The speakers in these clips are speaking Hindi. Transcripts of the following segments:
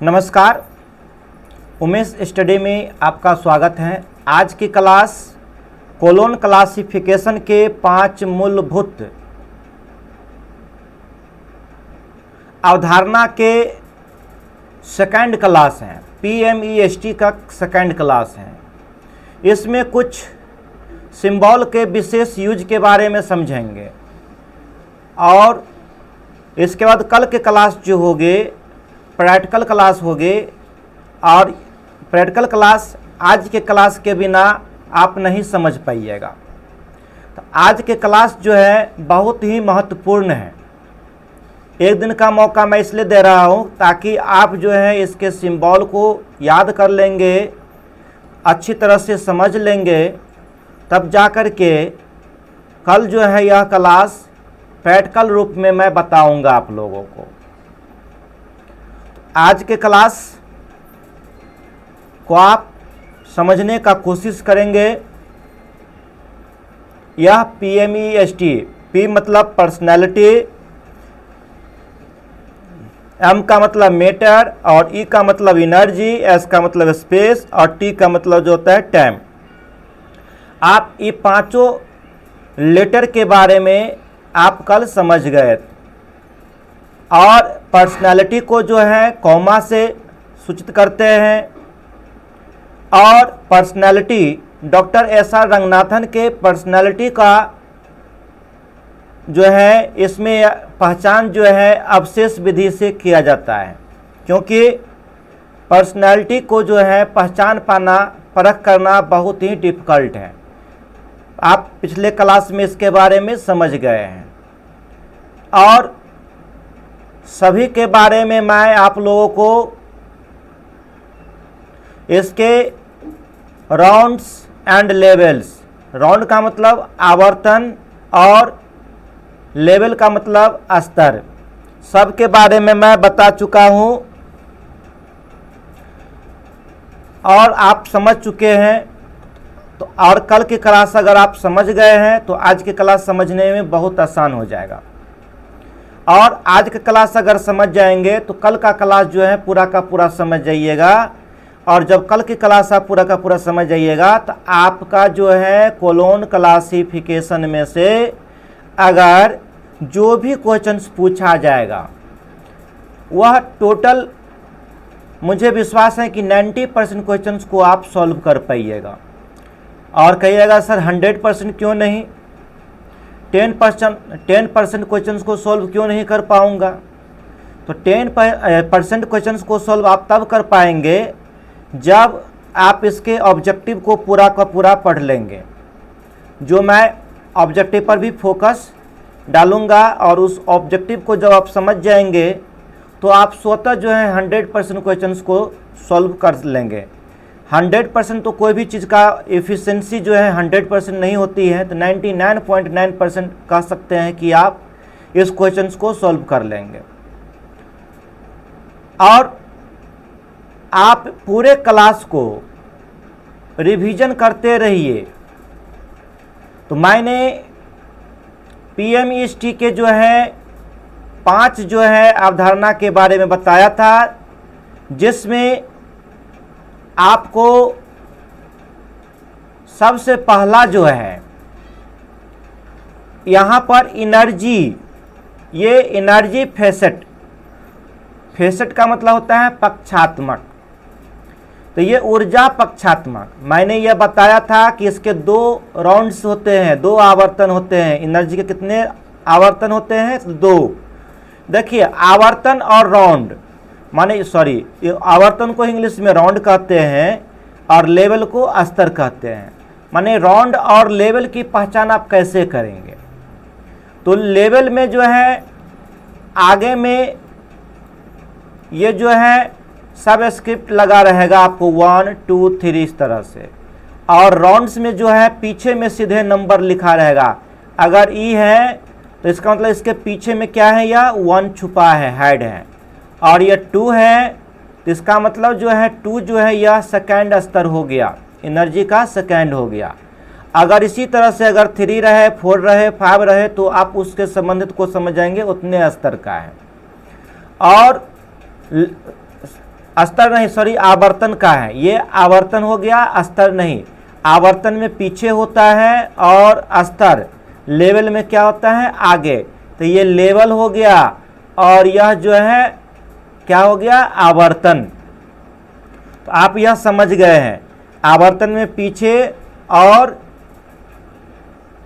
नमस्कार, उमेश स्टडी में आपका स्वागत है। आज की क्लास कोलोन क्लासिफिकेशन के 5 मूलभूत अवधारणा के सेकंड क्लास हैं। PMEST का सेकंड क्लास है। इसमें कुछ सिंबल के विशेष यूज के बारे में समझेंगे और इसके बाद कल के क्लास जो होगे प्रैक्टिकल क्लास होगे और प्रैक्टिकल क्लास आज के क्लास के बिना आप नहीं समझ पाइएगा। तो आज के क्लास जो है बहुत ही महत्वपूर्ण है। एक दिन का मौका मैं इसलिए दे रहा हूँ ताकि आप जो है इसके सिंबल को याद कर लेंगे, अच्छी तरह से समझ लेंगे, तब जा कर के कल जो है यह क्लास प्रैक्टिकल रूप में मैं बताऊँगा आप लोगों को। आज के क्लास को आप समझने का कोशिश करेंगे। यह PMEST, P मतलब पर्सनैलिटी, M का मतलब मैटर और E का मतलब एनर्जी, S का मतलब स्पेस और T का मतलब जो होता है टाइम। आप ये पांचों लेटर के बारे में आप कल समझ गए और पर्सनालिटी को जो है कॉमा से सूचित करते हैं और पर्सनालिटी डॉक्टर SR रंगनाथन के पर्सनालिटी का जो है इसमें पहचान जो है अवशेष विधि से किया जाता है, क्योंकि पर्सनालिटी को जो है पहचान पाना, परख करना बहुत ही डिफ़िकल्ट है। आप पिछले क्लास में इसके बारे में समझ गए हैं और सभी के बारे में मैं आप लोगों को इसके राउंड्स एंड लेवल्स, राउंड का मतलब आवर्तन और लेवल का मतलब स्तर, सब के बारे में मैं बता चुका हूँ और आप समझ चुके हैं। तो और कल की क्लास अगर आप समझ गए हैं तो आज की क्लास समझने में बहुत आसान हो जाएगा और आज का क्लास अगर समझ जाएंगे तो कल का क्लास जो है पूरा का पूरा समझ जाइएगा और जब कल की क्लास आप पूरा का पूरा समझ जाइएगा तो आपका जो है कोलोन क्लासिफिकेशन में से अगर जो भी क्वेश्चंस पूछा जाएगा वह टोटल मुझे विश्वास है कि 90% क्वेश्चंस को आप सॉल्व कर पाइएगा। और कहिएगा सर 100% क्यों नहीं, 10% क्वेश्चंस को सॉल्व क्यों नहीं कर पाऊंगा? तो 10% क्वेश्चंस को सॉल्व आप तब कर पाएंगे जब आप इसके ऑब्जेक्टिव को पूरा का पूरा पढ़ लेंगे। जो मैं ऑब्जेक्टिव पर भी फोकस डालूंगा और उस ऑब्जेक्टिव को जब आप समझ जाएंगे तो आप स्वतः जो है 100% क्वेश्चंस को सॉल्व कर लेंगे। 100% तो कोई भी चीज़ का एफिशिएंसी जो है 100% नहीं होती है, तो 99.9% कह सकते हैं कि आप इस क्वेश्चंस को सॉल्व कर लेंगे। और आप पूरे क्लास को रिवीजन करते रहिए। तो मैंने PMEST के जो है 5 जो है अवधारणा के बारे में बताया था, जिसमें आपको सबसे पहला जो है यहाँ पर एनर्जी, ये एनर्जी फेसेट, फेसेट का मतलब होता है पक्षात्मक, तो ये ऊर्जा पक्षात्मक। मैंने यह बताया था कि इसके 2 राउंड्स होते हैं, 2 आवर्तन होते हैं। एनर्जी के कितने आवर्तन होते हैं? 2। देखिए आवर्तन और राउंड माने आवर्तन को इंग्लिश में राउंड कहते हैं और लेवल को स्तर कहते हैं। माने राउंड और लेवल की पहचान आप कैसे करेंगे? तो लेवल में जो है आगे में ये जो है सब स्क्रिप्ट लगा रहेगा आपको 1 2 3 इस तरह से, और राउंड्स में जो है पीछे में सीधे नंबर लिखा रहेगा। अगर ई है तो इसका मतलब इसके पीछे में क्या है, या 1 छुपा है, हाइड है, और ये 2 है तो इसका मतलब जो है 2 जो है यह सेकेंड स्तर हो गया, एनर्जी का सेकेंड हो गया। अगर इसी तरह से अगर 3 रहे, 4 रहे, 5 रहे तो आप उसके संबंधित को समझ जाएंगे उतने स्तर का है। और स्तर नहीं, सॉरी, आवर्तन का है। ये आवर्तन हो गया, स्तर नहीं। आवर्तन में पीछे होता है और स्तर लेवल में क्या होता है, आगे। तो ये लेवल हो गया और यह जो है क्या हो गया, आवर्तन। तो आप यह समझ गए हैं, आवर्तन में पीछे और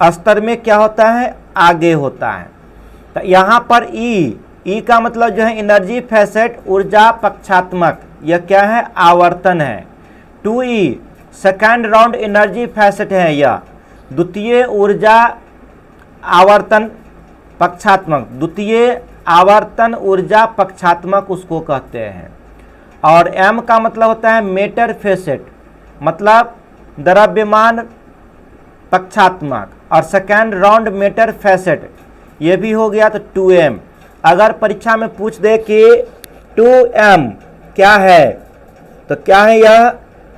स्तर में क्या होता है, आगे होता है। तो यहाँ पर ई का मतलब जो है एनर्जी फैसेट, ऊर्जा पक्षात्मक, यह क्या है, आवर्तन है। 2E second round energy facet है, यह द्वितीय ऊर्जा आवर्तन पक्षात्मक, द्वितीय आवर्तन ऊर्जा पक्षात्मक उसको कहते हैं। और M का मतलब होता है मेटर फैसेट, मतलब द्रव्यमान पक्षात्मक, और सेकेंड राउंड मेटर फैसेट ये भी हो गया। तो 2M। अगर परीक्षा में पूछ दे कि 2M क्या है, तो क्या है, यह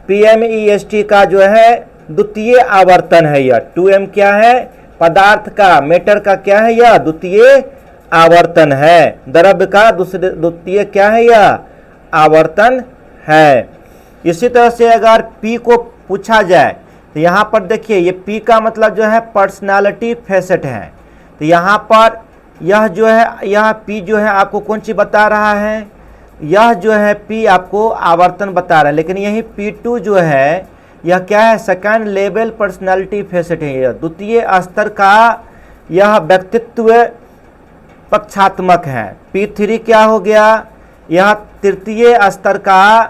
PMEST का जो है द्वितीय आवर्तन है। यह 2M क्या है, पदार्थ का, मेटर का क्या है, यह द्वितीय आवर्तन है। द्रव्य का द्वितीय क्या है, यह आवर्तन है। इसी तरह से अगर P को पूछा जाए तो यहाँ पर देखिए, ये P का मतलब जो है पर्सनालिटी फैसेट है। तो यहाँ पर यह जो है, यह P जो है आपको कौन सी बता रहा है, यह जो है P आपको आवर्तन बता रहा है। लेकिन यही P2 जो है यह क्या है, सेकेंड लेवल पर्सनालिटी फैसेट है। यह द्वितीय स्तर का यह व्यक्तित्व पक्षात्मक है। P3 क्या हो गया, यह तृतीय स्तर का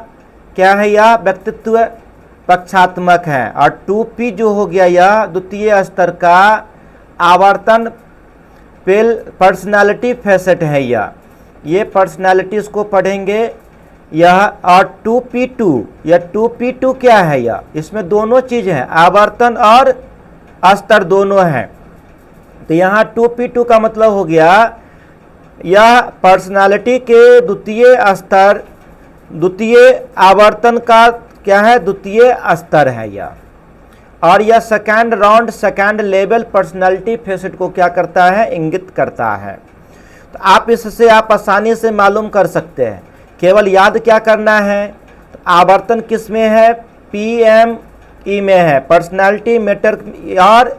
क्या है, यह व्यक्तित्व पक्षात्मक है। और 2P जो हो गया, यह द्वितीय स्तर का आवर्तन पर्सनालिटी फैसेट है। ये पर्सनालिटीज को पढ़ेंगे यह। और 2P2, यह 2P2 क्या है, यह इसमें दोनों चीज है, आवर्तन और स्तर दोनों हैं। तो यहाँ 2P2 का मतलब हो गया, यह पर्सनालिटी के द्वितीय स्तर, द्वितीय आवर्तन का क्या है, द्वितीय स्तर है यह। और यह second round second level personality facet को क्या करता है, इंगित करता है। तो आप इससे आप आसानी से मालूम कर सकते हैं। केवल याद क्या करना है, तो आवर्तन किस में है, PME में है, पर्सनालिटी मेटर और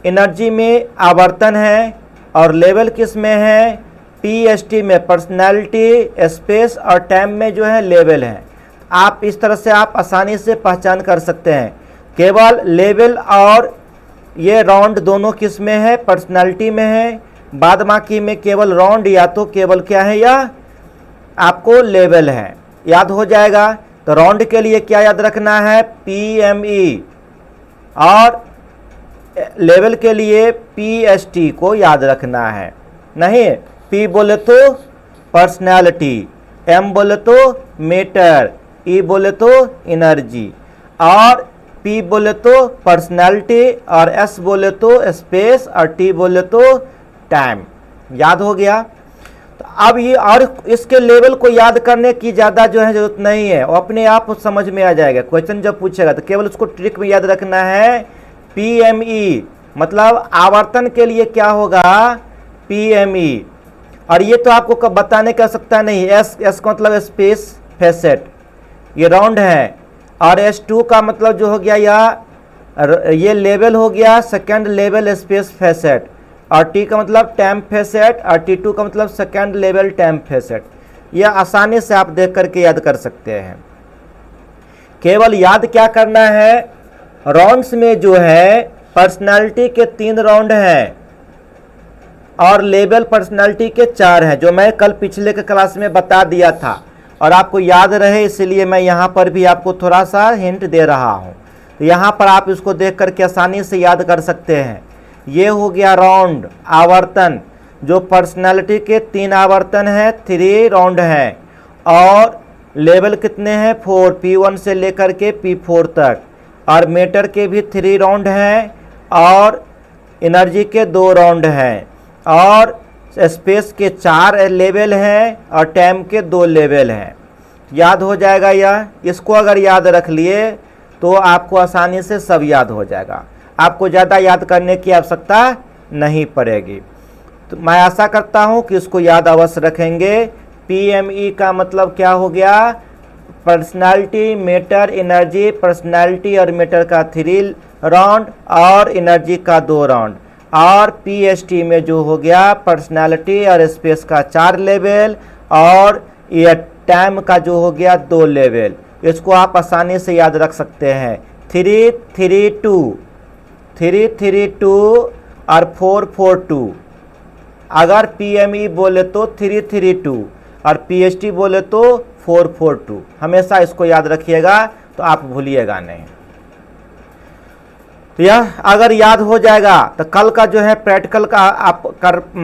एनर्जी में आवर्तन है। और लेवल किस में है, PST में, पर्सनालिटी स्पेस और टाइम में जो है लेवल है। आप इस तरह से आप आसानी से पहचान कर सकते हैं। केवल लेवल और ये राउंड दोनों किस में है, पर्सनालिटी में है। बाद बाकी में केवल राउंड या तो केवल क्या है, यह आपको लेवल है, याद हो जाएगा। तो राउंड के लिए क्या याद रखना है, PME, और लेवल के लिए PST को याद रखना है। नहीं, P बोले तो पर्सनालिटी, M बोले तो मेटर, E बोले तो एनर्जी, और P बोले तो पर्सनालिटी, और S बोले तो स्पेस, और T बोले तो टाइम। याद हो गया। तो अब ये और इसके लेवल को याद करने की ज़्यादा जो है जरूरत नहीं है, वो अपने आप समझ में आ जाएगा। क्वेश्चन जब पूछेगा तो केवल उसको ट्रिक में याद रखना है। PME मतलब आवर्तन के लिए क्या होगा, PME। और ये तो आपको कब बताने की आवश्यकता नहीं। S का मतलब स्पेस फैसेट, ये राउंड है। और S2 का मतलब जो हो गया, या ये लेवल हो गया, सेकेंड लेवल स्पेस फैसेट। और T का मतलब टाइम फैसेट, और T2 का मतलब सेकेंड लेवल टाइम फैसेट। यह आसानी से आप देख करके याद कर सकते हैं। केवल याद क्या करना है, राउंड्स में जो है पर्सनालिटी के 3 राउंड हैं और लेवल पर्सनालिटी के 4 हैं, जो मैं कल पिछले के क्लास में बता दिया था और आपको याद रहे इसलिए मैं यहाँ पर भी आपको थोड़ा सा हिंट दे रहा हूँ। तो यहाँ पर आप इसको देख करके आसानी से याद कर सकते हैं। ये हो गया राउंड, आवर्तन, जो पर्सनालिटी के 3 आवर्तन है, 3 राउंड हैं। और लेवल कितने हैं, 4, P1 से लेकर के P4 तक। और मेटर के भी 3 राउंड हैं, और एनर्जी के 2 राउंड हैं, और स्पेस के 4 लेवल हैं, और टाइम के 2 लेवल हैं। याद हो जाएगा यह। इसको अगर याद रख लिए तो आपको आसानी से सब याद हो जाएगा, आपको ज़्यादा याद करने की आवश्यकता नहीं पड़ेगी। तो मैं आशा करता हूँ कि इसको याद अवश्य रखेंगे। PME का मतलब क्या हो गया, पर्सनालिटी, मैटर, एनर्जी, पर्सनालिटी और मैटर का 3 राउंड और एनर्जी का 2 राउंड, और पीएसटी में जो हो गया पर्सनालिटी और स्पेस का 4 लेवल और ये टाइम का जो हो गया 2 लेवल। इसको आप आसानी से याद रख सकते हैं। 332 और 442। अगर पीएमई बोले तो 332 और पीएचटी बोले तो 442। हमेशा इसको याद रखिएगा तो आप भूलिएगा नहीं। तो यह अगर याद हो जाएगा तो कल का जो है प्रैक्टिकल का आप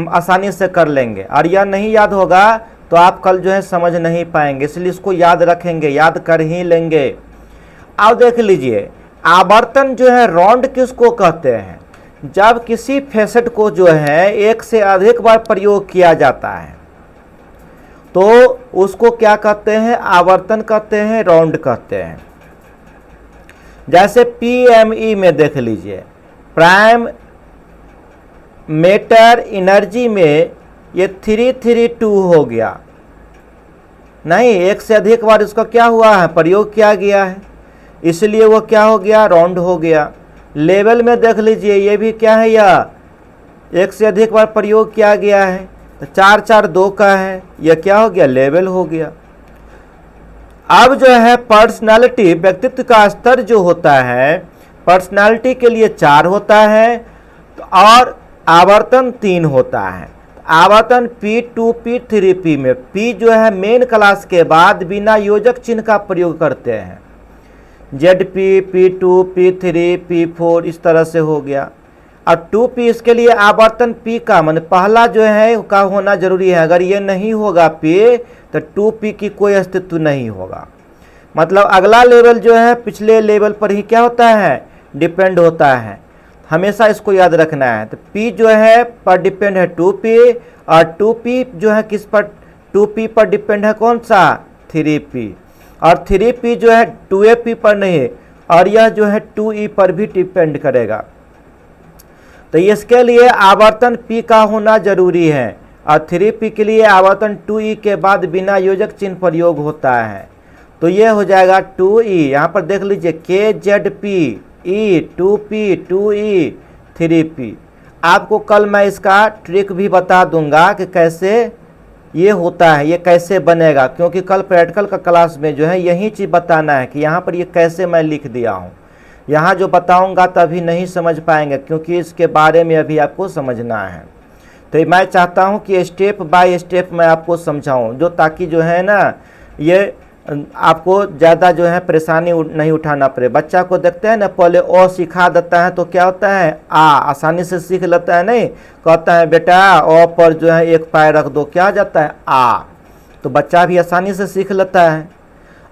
आसानी से कर लेंगे, और यह नहीं याद होगा तो आप कल जो है समझ नहीं पाएंगे, इसलिए इसको याद रखेंगे, याद कर ही लेंगे। अब देख लीजिए, आवर्तन जो है राउंड किसको कहते हैं? जब किसी फेसेट को जो है एक से अधिक बार प्रयोग किया जाता है तो उसको क्या कहते हैं? आवर्तन कहते हैं, राउंड कहते हैं। जैसे पीएमई में देख लीजिए, प्राइम, मैटर, एनर्जी में ये 332 हो गया, नहीं एक से अधिक बार इसका क्या हुआ है? प्रयोग किया गया है, इसलिए वो क्या हो गया? राउंड हो गया। लेवल में देख लीजिए, ये भी क्या है? यह एक से अधिक बार प्रयोग किया गया है, तो 4 4 2 का है, यह क्या हो गया? लेवल हो गया। अब जो है पर्सनालिटी, व्यक्तित्व का स्तर जो होता है, पर्सनालिटी के लिए 4 होता है तो और आवर्तन 3 होता है। आवर्तन P2 P3 P में P जो है मेन क्लास के बाद बिना योजक चिन्ह का प्रयोग करते हैं। ZP, P2, P3, P4 इस तरह से हो गया। और 2P इसके लिए आवर्तन P का मान पहला जो है का होना जरूरी है। अगर ये नहीं होगा P तो 2P की कोई अस्तित्व नहीं होगा। मतलब अगला लेवल जो है पिछले लेवल पर ही क्या होता है? डिपेंड होता है। हमेशा इसको याद रखना है। तो P जो है पर डिपेंड है 2P, और 2P जो है किस पर? 2P पर डिपेंड है कौन सा? 3P, और 3P जो है 2AP पर नहीं, और यह जो है 2E पर भी डिपेंड करेगा। तो इसके लिए आवर्तन P का होना जरूरी है, और 3P के लिए आवर्तन 2E के बाद बिना योजक चिन्ह प्रयोग होता है। तो ये हो जाएगा 2E। यहाँ पर देख लीजिए KZP, E, 2P, 2E, 3P। आपको कल मैं इसका ट्रिक भी बता दूंगा कि कैसे ये होता है, ये कैसे बनेगा, क्योंकि कल प्रैक्टिकल का क्लास में जो है यही चीज़ बताना है कि यहाँ पर ये कैसे मैं लिख दिया हूँ। यहाँ जो बताऊंगा तभी नहीं समझ पाएंगे, क्योंकि इसके बारे में अभी आपको समझना है। तो मैं चाहता हूँ कि स्टेप बाय स्टेप मैं आपको समझाऊँ, जो ताकि जो है ना ये आपको ज़्यादा जो है परेशानी नहीं उठाना पड़े। बच्चा को देखते हैं ना, पहले ओ सिखा देता है तो क्या होता है? आ आसानी से सीख लेता है, नहीं कहता है बेटा ओ पर जो है एक पैर रख दो, क्या आ जाता है? आ। तो बच्चा भी आसानी से सीख लेता है।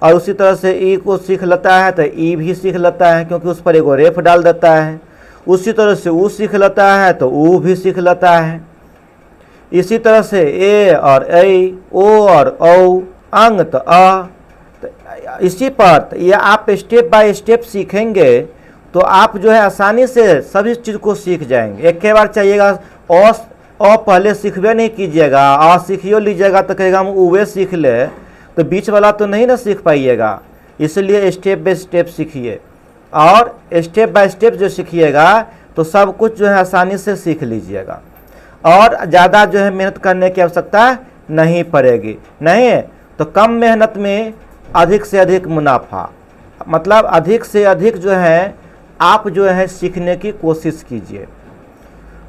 और उसी तरह से ई को सीख लेता है तो ई भी सीख लेता है, क्योंकि उस पर एगो रेफ डाल देता है। उसी तरह से ऊ सीख लेता है तो ऊ भी सीख लेता है। इसी तरह से ए और ऐ, ओ और औ, अंग तो अ। इसी पर ये आप स्टेप बाय स्टेप सीखेंगे तो आप जो है आसानी से सभी चीज़ को सीख जाएंगे। एक के बार चाहिएगा ओ पहले सीखबे नहीं कीजिएगा, आ सीखियो लीजिएगा तो कहेगा हम उवे सीख ले, तो बीच वाला तो नहीं ना सीख पाइएगा। इसलिए स्टेप बाय स्टेप सीखिए, और स्टेप बाय स्टेप जो सीखिएगा तो सब कुछ जो है आसानी से सीख लीजिएगा, और ज़्यादा जो है मेहनत करने की आवश्यकता नहीं पड़ेगी। नहीं तो कम मेहनत में अधिक से अधिक मुनाफा, मतलब अधिक से अधिक जो है आप जो है सीखने की कोशिश कीजिए।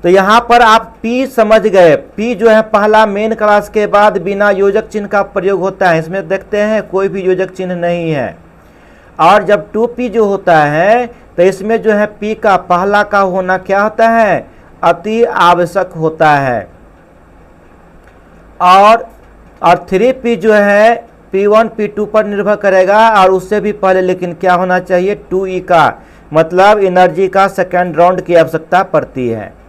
तो यहाँ पर आप P समझ गए। P जो है पहला मेन क्लास के बाद बिना योजक चिन्ह का प्रयोग होता है। इसमें देखते हैं कोई भी योजक चिन्ह नहीं है। और जब 2P जो होता है तो इसमें जो है P का पहला का होना क्या होता है? अति आवश्यक होता है। और 3P जो है P1 P2 पर निर्भर करेगा, और उससे भी पहले लेकिन क्या होना चाहिए? 2E का, मतलब एनर्जी का सेकेंड राउंड की आवश्यकता पड़ती है।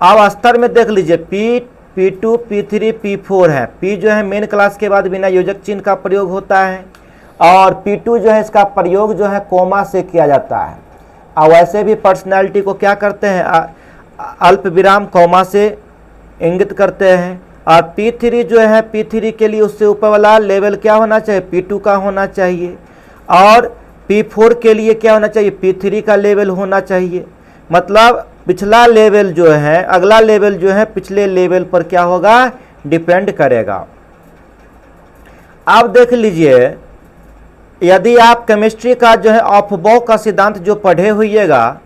अब स्तर में देख लीजिए P, P2, P3, P4 है। P जो है मेन क्लास के बाद बिना योजक चिन्ह का प्रयोग होता है, और P2 जो है इसका प्रयोग जो है कोमा से किया जाता है। और वैसे भी पर्सनालिटी को क्या करते हैं? अल्प विराम कोमा से इंगित करते हैं। और P3 जो है P3 के लिए उससे ऊपर वाला लेवल क्या होना चाहिए, P2 का होना चाहिए। और P4 के लिए क्या होना चाहिए, P3 का लेवल होना चाहिए। मतलब पिछला लेवल जो है, अगला लेवल जो है पिछले लेवल पर क्या होगा, डिपेंड करेगा। अब देख लीजिए, यदि आप केमिस्ट्री का जो है ऑफबॉ का सिद्धांत जो पढ़े होइएगा,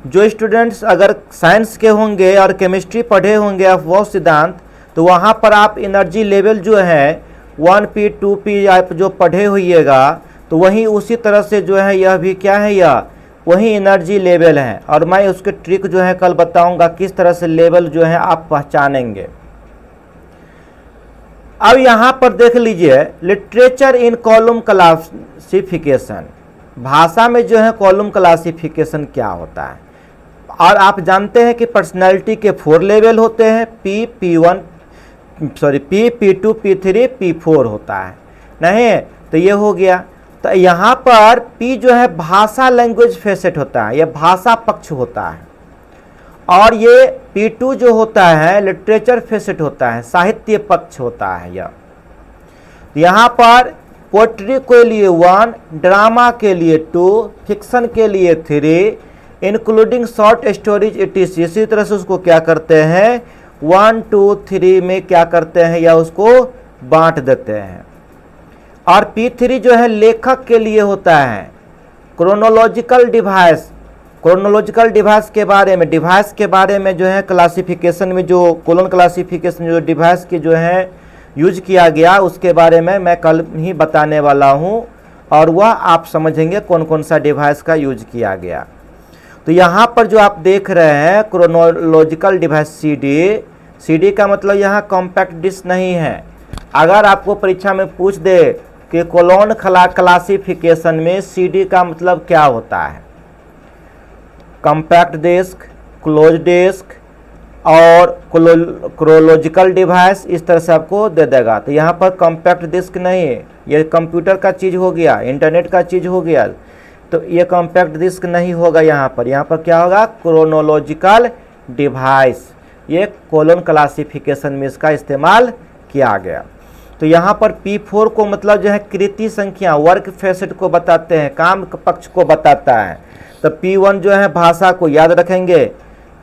जो स्टूडेंट्स अगर साइंस के होंगे और केमिस्ट्री पढ़े होंगे ऑफबॉ सिद्धांत, तो वहाँ पर आप एनर्जी लेवल जो है 1p 2p आप जो पढ़े होइएगा, तो वहीं उसी तरह से जो है यह भी क्या है, यह वही एनर्जी लेवल है। और मैं उसके ट्रिक जो है कल बताऊंगा किस तरह से लेवल जो है आप पहचानेंगे। अब यहाँ पर देख लीजिए, लिटरेचर इन कॉलम क्लासिफिकेशन, भाषा में जो है कॉलम क्लासिफिकेशन क्या होता है। और आप जानते हैं कि पर्सनैलिटी के 4 लेवल होते हैं, P, P1 sorry P, P2, P3, P4 होता है, नहीं तो ये हो गया। तो यहाँ पर P जो है भाषा लैंग्वेज फेसेट होता है, यह भाषा पक्ष होता है। और ये P2 जो होता है लिटरेचर फेसेट होता है, साहित्य पक्ष होता है यह। यहाँ पर पोएट्री के लिए 1, ड्रामा के लिए 2, फिक्शन के लिए 3, इंक्लूडिंग शॉर्ट स्टोरीज etc। इसी तरह से उसको क्या करते हैं 1, 2, 3 में क्या करते हैं या उसको बांट देते हैं। और P3 जो है लेखक के लिए होता है, क्रोनोलॉजिकल डिवाइस, क्रोनोलॉजिकल डिवाइस के बारे में जो है क्लासिफिकेशन में जो कॉलम क्लासिफिकेशन जो डिवाइस की जो है यूज किया गया, उसके बारे में मैं कल ही बताने वाला हूँ। और वह आप समझेंगे कौन कौन सा डिवाइस का यूज किया गया। तो यहाँ पर जो आप देख रहे हैं क्रोनोलॉजिकल डिवाइस CD का मतलब यहाँ कॉम्पैक्ट डिस्क नहीं है। अगर आपको परीक्षा में पूछ दे कि कॉलम क्लासिफिकेशन में CD का मतलब क्या होता है, कॉम्पैक्ट डिस्क, क्लोज डिस्क और क्रोनोलॉजिकल डिवाइस, इस तरह से आपको दे देगा। तो यहाँ पर कॉम्पैक्ट डिस्क नहीं है, ये कंप्यूटर का चीज़ हो गया, इंटरनेट का चीज़ हो गया, तो ये कॉम्पैक्ट डिस्क नहीं होगा। यहाँ पर क्या होगा, क्रोनोलॉजिकल डिवाइस। ये कॉलम क्लासिफिकेशन में इसका इस्तेमाल किया गया। तो यहाँ पर P4 को मतलब जो है कृति संख्या, वर्क फेसेट को बताते हैं, काम पक्ष को बताता है। तो P1 जो है भाषा को याद रखेंगे,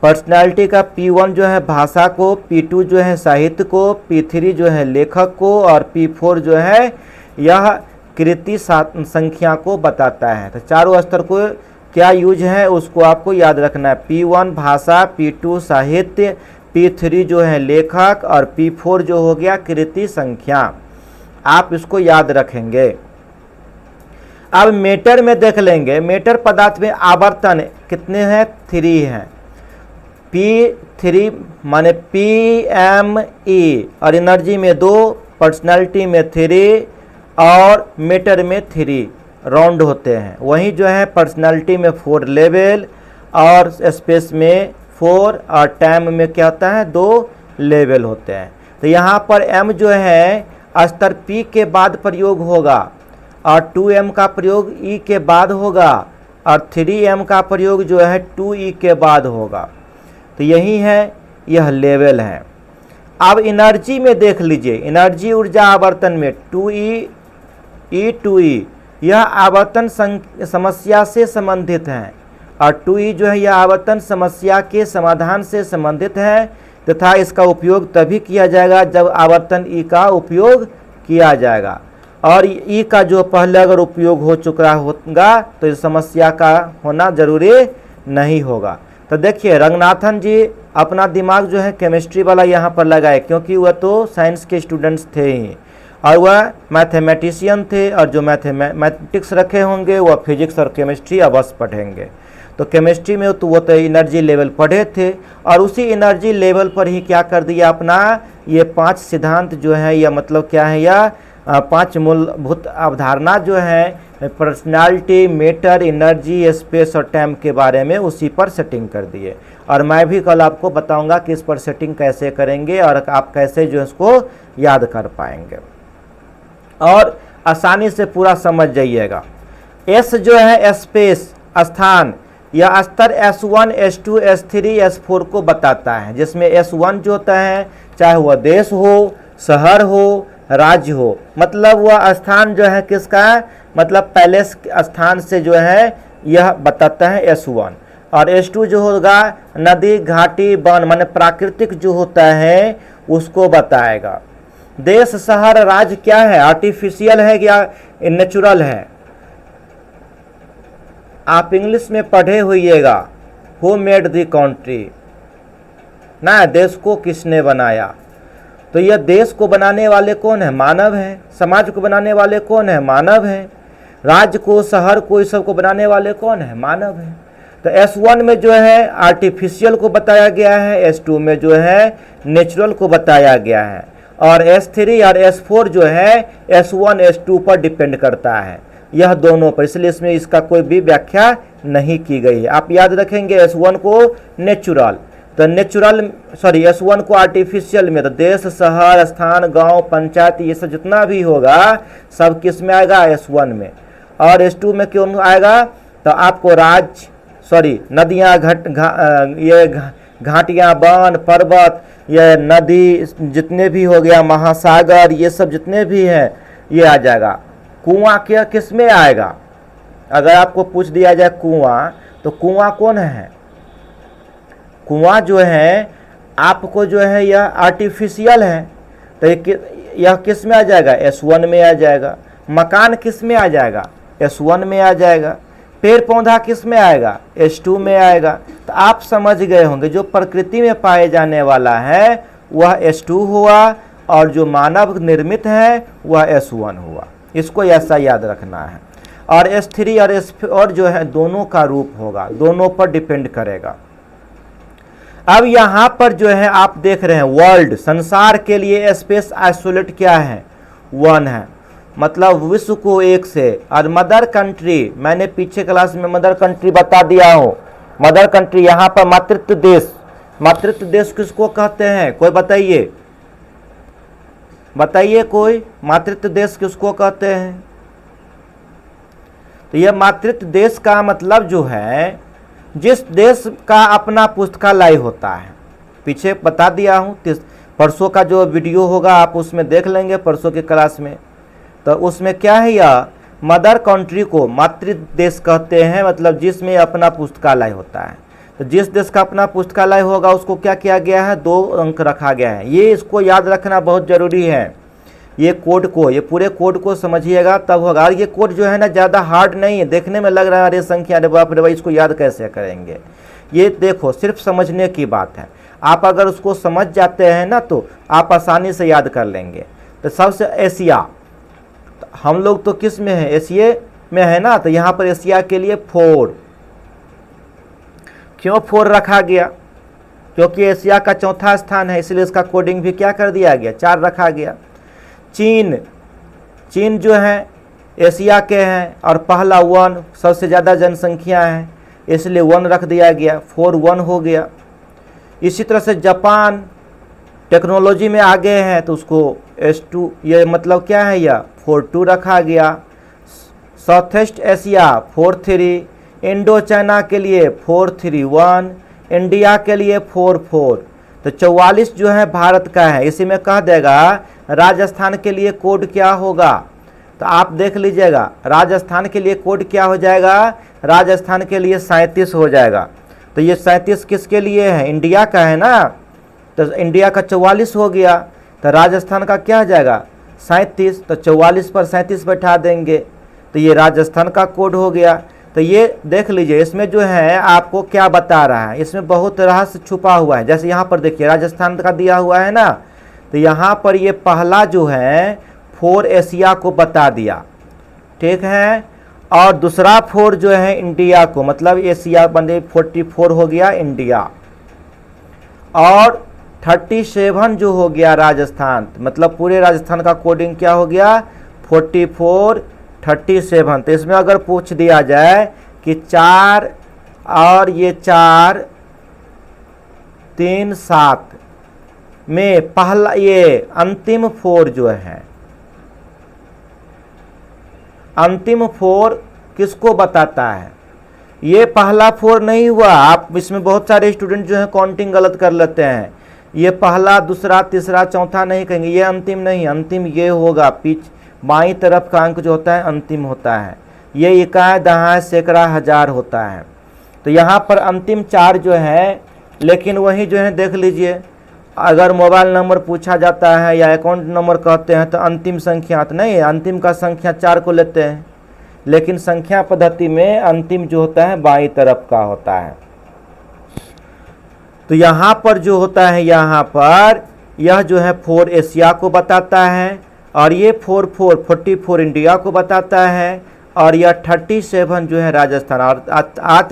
पर्सनालिटी का P1 जो है भाषा को, P2 जो है साहित्य को, P3 जो है लेखक को, और P4 जो है यह कृति संख्या को बताता है। तो चारों स्तर को क्या यूज है उसको आपको याद रखना है। P1 भाषा, P2 साहित्य, P3 जो है लेखक, और P4 जो हो गया कृति संख्या। आप इसको याद रखेंगे। अब मेटर में देख लेंगे, मेटर पदार्थ में आवर्तन कितने हैं, 3 हैं। P3 माने PME, और एनर्जी में 2, पर्सनालिटी में 3 और मेटर में 3 राउंड होते हैं। वहीं जो है पर्सनालिटी में 4 लेवल, और स्पेस में 4, और टाइम में क्या होता है 2 लेवल होते हैं। तो यहाँ पर M जो है स्तर P के बाद प्रयोग होगा, और 2M का प्रयोग E के बाद होगा, और 3M का प्रयोग जो है 2E के बाद होगा। तो यही है, यह लेवल है। अब एनर्जी में देख लीजिए, एनर्जी ऊर्जा आवर्तन में 2E, E2E यह आवर्तन समस्या से संबंधित है, और 2E जो है यह आवर्तन समस्या के समाधान से संबंधित है, तथा इसका उपयोग तभी किया जाएगा जब आवर्तन E का उपयोग किया जाएगा। और E का जो पहले अगर उपयोग हो चुका होगा तो इस समस्या का होना जरूरी नहीं होगा। तो देखिए रंगनाथन जी अपना दिमाग जो है केमिस्ट्री वाला यहाँ पर लगाए, क्योंकि वह तो साइंस के स्टूडेंट्स थे ही, और वह मैथमेटिशियन थे, और जो मैथमेटिक्स रखे होंगे वह फिजिक्स और केमिस्ट्री अवश्य पढ़ेंगे। तो केमिस्ट्री में तो वो तो एनर्जी लेवल पढ़े थे, और उसी एनर्जी लेवल पर ही क्या कर दिया अपना ये 5 सिद्धांत जो है, या मतलब क्या है, या 5 मूलभूत अवधारणा जो है पर्सनालिटी, मेटर, एनर्जी, स्पेस और टाइम के बारे में उसी पर सेटिंग कर दिए। और मैं भी कल आपको बताऊंगा कि इस पर सेटिंग कैसे करेंगे और आप कैसे जो इसको याद कर पाएंगे, और आसानी से पूरा समझ जाइएगा। S जो है स्पेस, स्थान या स्तर S1, S2, S3, S4 को बताता है, जिसमें S1 जो होता है चाहे वह देश हो, शहर हो, राज्य हो, मतलब वह स्थान जो है किसका है, मतलब पहले स्थान से जो है यह बताता है S1। और S2 जो होगा नदी, घाटी, वन माने प्राकृतिक जो होता है उसको बताएगा। देश, शहर, राज्य क्या है, आर्टिफिशियल है या नेचुरल है। आप इंग्लिश में पढ़े होइएगा, हु मेड द कंट्री, ना देश को किसने बनाया। तो यह देश को बनाने वाले कौन है, मानव है। समाज को बनाने वाले कौन है, मानव है। राज्य को, शहर को, इस सब को बनाने वाले कौन है, मानव है। तो S1 में जो है आर्टिफिशियल को बताया गया है, S2 में जो है नेचुरल को बताया गया है, और S3 और S4 जो है S1 S2 पर डिपेंड करता है, यह दोनों पर, इसलिए इसमें इसका कोई भी व्याख्या नहीं की गई है। आप याद रखेंगे S1 को नेचुरल, तो S1 को आर्टिफिशियल में, तो देश, शहर, स्थान, गांव, पंचायत, ये सब जितना भी होगा सब किस में आएगा, S1 में। और S2 में क्यों आएगा, तो आपको नदियाँ, घाटियाँ, वन, पर्वत, ये नदी जितने भी हो गया, महासागर, ये सब जितने भी हैं ये आ जाएगा। कुआं क्या किस में आएगा, अगर आपको पूछ दिया जाए कुआं, तो कुआं कौन है, कुआं जो है आपको जो है यह आर्टिफिशियल है, तो यह किस में आ जाएगा, S1 में आ जाएगा। मकान किस में आ जाएगा, S1 में आ जाएगा। पेड़ पौधा किस में आएगा, S2 में आएगा। तो आप समझ गए होंगे जो प्रकृति में पाए जाने वाला है वह S2 हुआ, और जो मानव निर्मित है वह S1 हुआ। इसको ऐसा याद रखना है। और S3 और S4 जो है दोनों का रूप होगा, दोनों पर डिपेंड करेगा। अब यहाँ पर जो है आप देख रहे हैं वर्ल्ड, संसार के लिए स्पेस आइसोलेट क्या है, 1 है, मतलब विश्व को 1 से। और मदर कंट्री, मैंने पीछे क्लास में मदर कंट्री बता दिया हूँ। मदर कंट्री यहाँ पर मातृत्व देश, मातृत्व देश किसको कहते हैं, कोई बताइए, बताइए कोई, मातृत्व देश किसको कहते हैं। तो यह मातृत्व देश का मतलब जो है जिस देश का अपना पुस्तकालय होता है, पीछे बता दिया हूँ, परसों का जो वीडियो होगा आप उसमें देख लेंगे, परसों की क्लास में। तो उसमें क्या है, यह मदर कंट्री को मातृ देश कहते हैं, मतलब जिसमें अपना पुस्तकालय होता है। तो जिस देश का अपना पुस्तकालय होगा उसको क्या किया गया है, 2 अंक रखा गया है। ये इसको याद रखना बहुत ज़रूरी है। ये कोड को, ये पूरे कोड को समझिएगा तब होगा। और ये कोड जो है ना ज़्यादा हार्ड नहीं है, देखने में लग रहा है अरे संख्या, अरे बाप रे भाई इसको याद कैसे करेंगे। ये देखो सिर्फ समझने की बात है, आप अगर उसको समझ जाते हैं ना तो आप आसानी से याद कर लेंगे। तो सबसे एशिया, हम लोग तो किस में है, एशिया में है ना, तो यहाँ पर एशिया के लिए 4, क्यों 4 रखा गया, क्योंकि एशिया का 4था स्थान है, इसलिए इसका कोडिंग भी क्या कर दिया गया, 4 रखा गया। चीन, चीन जो है एशिया के हैं और पहला 1, सबसे ज़्यादा जनसंख्या है इसलिए 1 रख दिया गया, 4-1 हो गया। इसी तरह से जापान टेक्नोलॉजी में आगे है तो उसको S2, ये मतलब क्या है, यह 4-2 रखा गया। South east Asia 4-3, Indo China के लिए 4-3-1, इंडिया के लिए 4-4। तो 44 जो है भारत का है, इसी में कह देगा। राजस्थान के लिए कोड क्या होगा, तो आप देख लीजिएगा, राजस्थान के लिए कोड क्या हो जाएगा, राजस्थान के लिए 37 हो जाएगा। तो ये 37 किसके लिए है, इंडिया का है ना, तो इंडिया का 44 हो गया, तो राजस्थान का क्या हो जाएगा 37, तो 44 पर 37 बैठा देंगे, तो ये राजस्थान का कोड हो गया। तो ये देख लीजिए इसमें जो है आपको क्या बता रहा है, इसमें बहुत रहस्य छुपा हुआ है। जैसे यहाँ पर देखिए राजस्थान का दिया हुआ है ना, तो यहाँ पर ये पहला जो है 4 एशिया को बता दिया, ठीक है, और दूसरा 4 जो है इंडिया को, मतलब एशिया बंदे 44 हो गया इंडिया, और 37 जो हो गया राजस्थान, मतलब पूरे राजस्थान का कोडिंग क्या हो गया 44 37। तो इसमें अगर पूछ दिया जाए कि 4 और ये 4 3 7 में पहला ये अंतिम 4 जो है, अंतिम 4 किसको बताता है, ये पहला 4 नहीं हुआ। आप इसमें बहुत सारे स्टूडेंट जो है काउंटिंग गलत कर लेते हैं, ये पहला, दूसरा, तीसरा, चौथा नहीं कहेंगे, ये अंतिम नहीं, अंतिम ये होगा, बाईं तरफ का अंक जो होता है अंतिम होता है। ये इकाई, दहाई, सैकड़ा, हजार होता है। तो यहाँ पर अंतिम 4 जो है, लेकिन वही जो है देख लीजिए, अगर मोबाइल नंबर पूछा जाता है या अकाउंट नंबर कहते हैं तो अंतिम संख्या तो नहीं है, अंतिम का संख्या 4 को लेते हैं, लेकिन संख्या पद्धति में अंतिम जो होता है बाईं तरफ का होता है। तो यहाँ पर जो होता है, यहाँ पर यह जो है 4 एशिया को बताता है, और ये 44 इंडिया को बताता है, और यह 37 जो है राजस्थान। और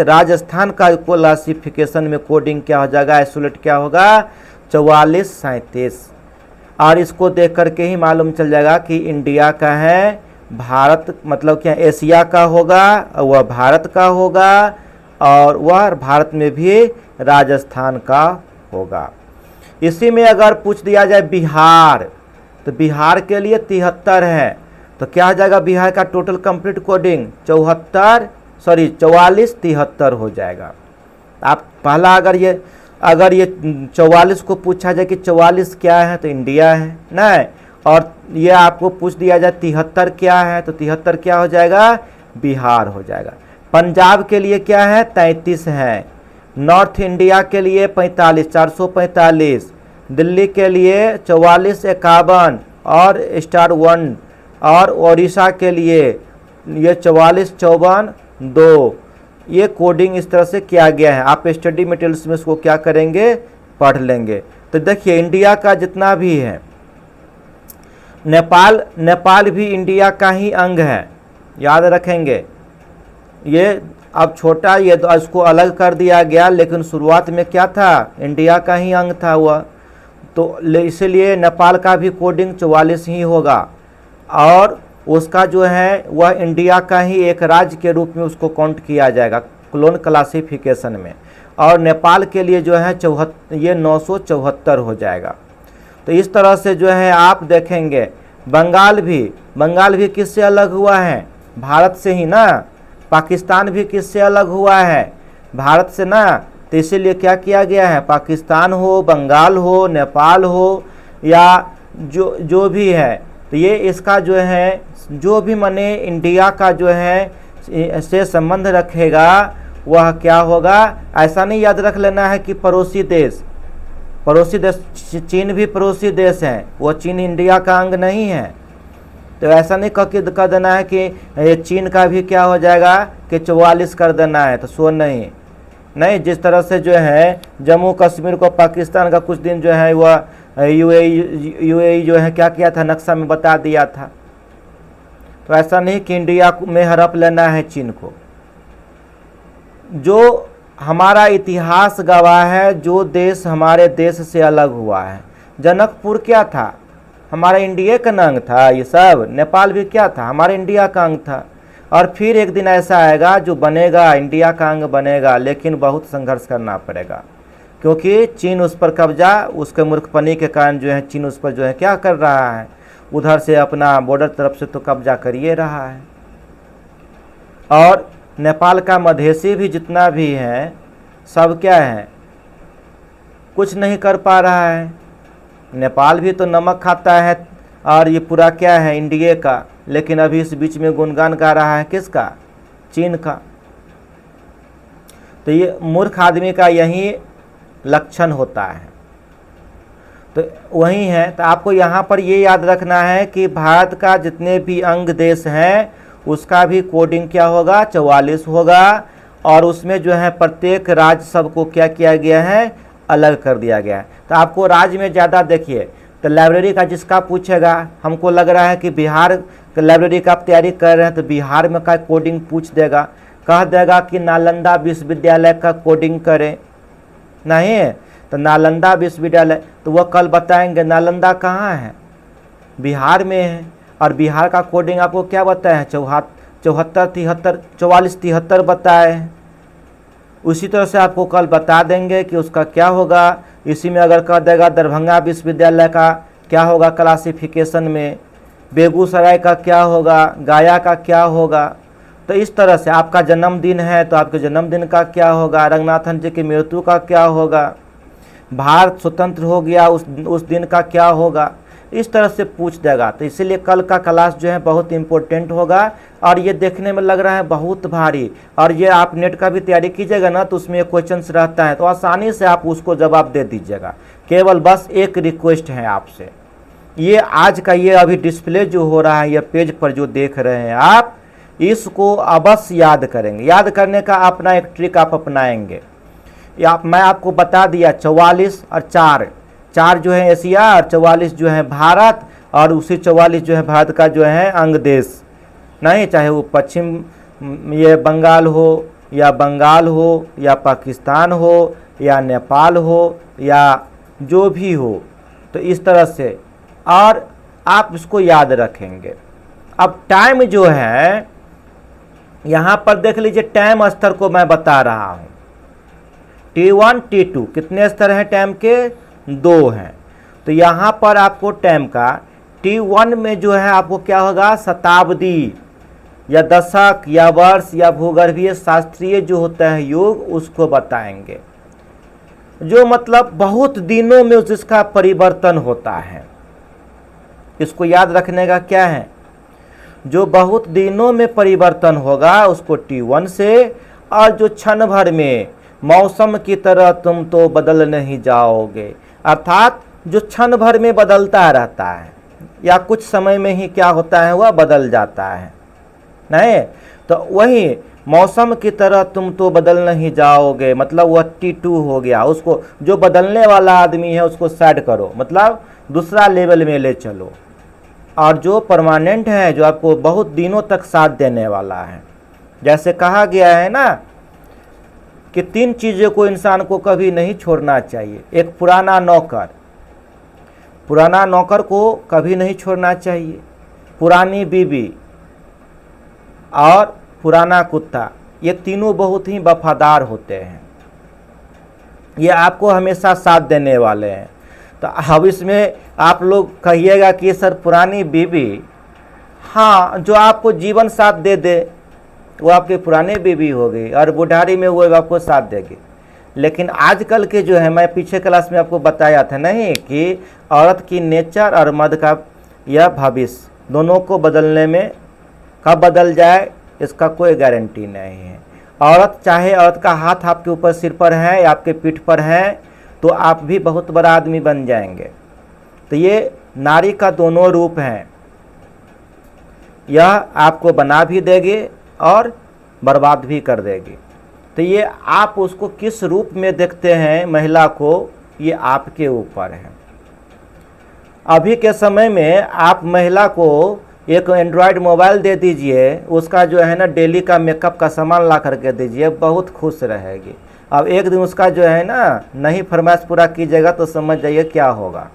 राजस्थान का क्लासिफिकेशन में कोडिंग क्या हो जाएगा, आइसोलेट क्या होगा, 4437। और इसको देख करके ही मालूम चल जाएगा कि इंडिया का है, भारत मतलब क्या एशिया का होगा, वह भारत का होगा, और वह भारत में भी राजस्थान का होगा। इसी में अगर पूछ दिया जाए बिहार, तो बिहार के लिए 73 है, तो क्या हो जाएगा बिहार का टोटल कंप्लीट कोडिंग 4473 हो जाएगा। आप पहला अगर ये 44 को पूछा जाए कि 44 क्या है तो इंडिया है नहीं, और ये आपको पूछ दिया जाए 73 क्या है तो 73 क्या हो जाएगा, बिहार हो जाएगा। पंजाब के लिए क्या है, 33 है। नॉर्थ इंडिया के लिए 45, 445। दिल्ली के लिए 4451 और स्टार 1, और उड़ीसा के लिए ये 4454 2। ये कोडिंग इस तरह से किया गया है। आप स्टडी मटेरियल्स में इसको क्या करेंगे, पढ़ लेंगे। तो देखिए इंडिया का जितना भी है, नेपाल भी इंडिया का ही अंग है, याद रखेंगे। ये अब छोटा, ये तो इसको अलग कर दिया गया, लेकिन शुरुआत में क्या था, इंडिया का ही अंग था वह, तो इसलिए नेपाल का भी कोडिंग 44 ही होगा, और उसका जो है वह इंडिया का ही एक राज्य के रूप में उसको काउंट किया जाएगा क्लोन क्लासिफिकेशन में। और नेपाल के लिए जो है 974 हो जाएगा। तो इस तरह से जो है आप देखेंगे बंगाल भी किससे अलग हुआ है, भारत से ही ना। पाकिस्तान भी किससे अलग हुआ है, भारत से ना। तो इसीलिए क्या किया गया है, पाकिस्तान हो, बंगाल हो, नेपाल हो, या जो भी है, तो ये इसका जो है जो भी माने इंडिया का जो है से संबंध रखेगा वह क्या होगा। ऐसा नहीं याद रख लेना है कि पड़ोसी देश, चीन भी पड़ोसी देश है, वो चीन इंडिया का अंग नहीं है। तो ऐसा नहीं कह देना है कि चीन का भी क्या हो जाएगा कि 44 कर देना है, तो सो नहीं। जिस तरह से जो है जम्मू कश्मीर को पाकिस्तान का कुछ दिन जो है वह यूएई जो है क्या किया था, नक्शा में बता दिया था। तो ऐसा नहीं कि इंडिया में हड़प लेना है चीन को। जो हमारा इतिहास गवाह है, जो देश हमारे देश से अलग हुआ है। जनकपुर क्या था, हमारा इंडिया का अंग था। ये सब नेपाल भी क्या था, हमारे इंडिया का अंग था। और फिर एक दिन ऐसा आएगा जो बनेगा, इंडिया का अंग बनेगा, लेकिन बहुत संघर्ष करना पड़ेगा, क्योंकि चीन उस पर कब्जा, उसके मूर्खपनी के कारण जो है चीन उस पर जो है क्या कर रहा है, उधर से अपना बॉर्डर तरफ से तो कब्जा करिए रहा है। और नेपाल का मधेसी भी जितना भी है सब क्या है, कुछ नहीं कर पा रहा है। नेपाल भी तो नमक खाता है, और ये पूरा क्या है, इंडिया का। लेकिन अभी इस बीच में गुणगान गा रहा है किसका, चीन का। तो ये मूर्ख आदमी का यही लक्षण होता है। तो वही है। तो आपको यहाँ पर ये याद रखना है कि भारत का जितने भी अंग देश हैं उसका भी कोडिंग क्या होगा, 44 होगा। और उसमें जो है प्रत्येक राज्य सबको क्या किया गया है, अलग कर दिया गया है। तो आपको राज्य में ज़्यादा देखिए, तो लाइब्रेरी का जिसका पूछेगा, हमको लग रहा है कि बिहार लाइब्रेरी का आप तैयारी कर रहे हैं तो बिहार में का कोडिंग पूछ देगा, कह देगा कि नालंदा विश्वविद्यालय का कोडिंग करें। नहीं है तो नालंदा विश्वविद्यालय, तो वह कल बताएंगे नालंदा कहाँ है, बिहार में है। और बिहार का कोडिंग आपको क्या बताया है, 44 बताए हैं। उसी तरह से आपको कल बता देंगे कि उसका क्या होगा। इसी में अगर कह देगा दरभंगा विश्वविद्यालय का क्या होगा क्लासिफिकेशन में, बेगूसराय का क्या होगा, गया का क्या होगा। तो इस तरह से आपका जन्मदिन है तो आपके जन्मदिन का क्या होगा, रंगनाथन जी की मृत्यु का क्या होगा। भारत स्वतंत्र हो गया उस दिन का क्या होगा, इस तरह से पूछ देगा। तो इसीलिए कल का क्लास जो है बहुत इम्पोर्टेंट होगा और ये देखने में लग रहा है बहुत भारी, और ये आप नेट का भी तैयारी कीजिएगा ना तो उसमें क्वेश्चंस रहता है तो आसानी से आप उसको जवाब दे दीजिएगा। केवल बस एक रिक्वेस्ट है आपसे, ये आज का ये अभी डिस्प्ले जो हो रहा है, ये पेज पर जो देख रहे हैं आप, इसको अवश्य याद करेंगे। याद करने का अपना एक ट्रिक आप अपनाएंगे। मैं आपको बता दिया 44 और 4 जो है एशिया और 44 जो है भारत, और उसी 44 जो है भारत का जो है अंग देश, नहीं चाहे वो पश्चिम ये बंगाल हो या पाकिस्तान हो या नेपाल हो या जो भी हो, तो इस तरह से और आप इसको याद रखेंगे। अब टाइम जो है यहाँ पर देख लीजिए, टाइम स्तर को मैं बता रहा हूँ। T1 T2 कितने स्तर हैं टाइम के? 2 हैं। तो यहाँ पर आपको टाइम का T1 में जो है आपको क्या होगा, शताब्दी या दशक या वर्ष या भूगर्भीय शास्त्रीय जो होता है युग, उसको बताएंगे, जो मतलब बहुत दिनों में जिसका परिवर्तन होता है। इसको याद रखने का क्या है, जो बहुत दिनों में परिवर्तन होगा उसको T1 से, और जो क्षण भर में मौसम की तरह तुम तो बदल नहीं जाओगे, अर्थात जो क्षण भर में बदलता रहता है या कुछ समय में ही क्या होता है वह बदल जाता है, नहीं तो वही मौसम की तरह तुम तो बदल नहीं जाओगे, मतलब वह T2 हो गया। उसको जो बदलने वाला आदमी है उसको साइड करो, मतलब दूसरा लेवल में ले चलो। और जो परमानेंट है, जो आपको बहुत दिनों तक साथ देने वाला है, जैसे कहा गया है ना कि 3 चीज़ों को इंसान को कभी नहीं छोड़ना चाहिए। एक पुराना नौकर को कभी नहीं छोड़ना चाहिए, पुरानी बीवी और पुराना कुत्ता, ये तीनों बहुत ही वफादार होते हैं, ये आपको हमेशा साथ देने वाले हैं। तो अब इसमें आप लोग कहिएगा कि सर पुरानी बीवी, हाँ जो आपको जीवन साथ दे दे वो आपकी पुरानी बीवी हो गई, और बुढ़ारी में वो आपको साथ देगी। लेकिन आजकल के जो है, मैं पीछे क्लास में आपको बताया था नहीं कि औरत की नेचर और मर्द का यह भविष्य दोनों को बदलने में कब बदल जाए इसका कोई गारंटी नहीं है। औरत का हाथ आपके ऊपर सिर पर है या आपके पीठ पर है तो आप भी बहुत बड़ा आदमी बन जाएंगे। तो ये नारी का दोनों रूप हैं, यह आपको बना भी देगी और बर्बाद भी कर देगी। तो ये आप उसको किस रूप में देखते हैं महिला को, ये आपके ऊपर है। अभी के समय में आप महिला को एक एंड्रॉयड मोबाइल दे दीजिए, उसका जो है ना डेली का मेकअप का सामान ला करके दीजिए, बहुत खुश रहेगी। अब एक दिन उसका जो है ना नहीं फरमाइश पूरा कीजिएगा तो समझ जाइए क्या होगा।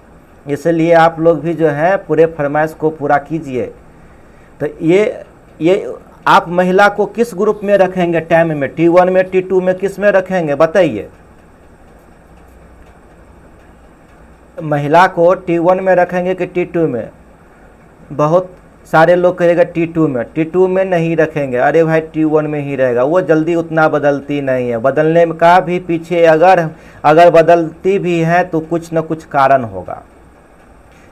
इसलिए आप लोग भी जो है पूरे फरमाइश को पूरा कीजिए। तो ये आप महिला को किस ग्रुप में रखेंगे टाइम में, T1 में, T2 में, किस में रखेंगे बताइए? महिला को T1 में रखेंगे कि T2 में? बहुत सारे लोग कहेगा T2 में नहीं रखेंगे। अरे भाई T1 में ही रहेगा, वो जल्दी उतना बदलती नहीं है। बदलने का भी पीछे अगर बदलती भी है तो कुछ न कुछ कारण होगा।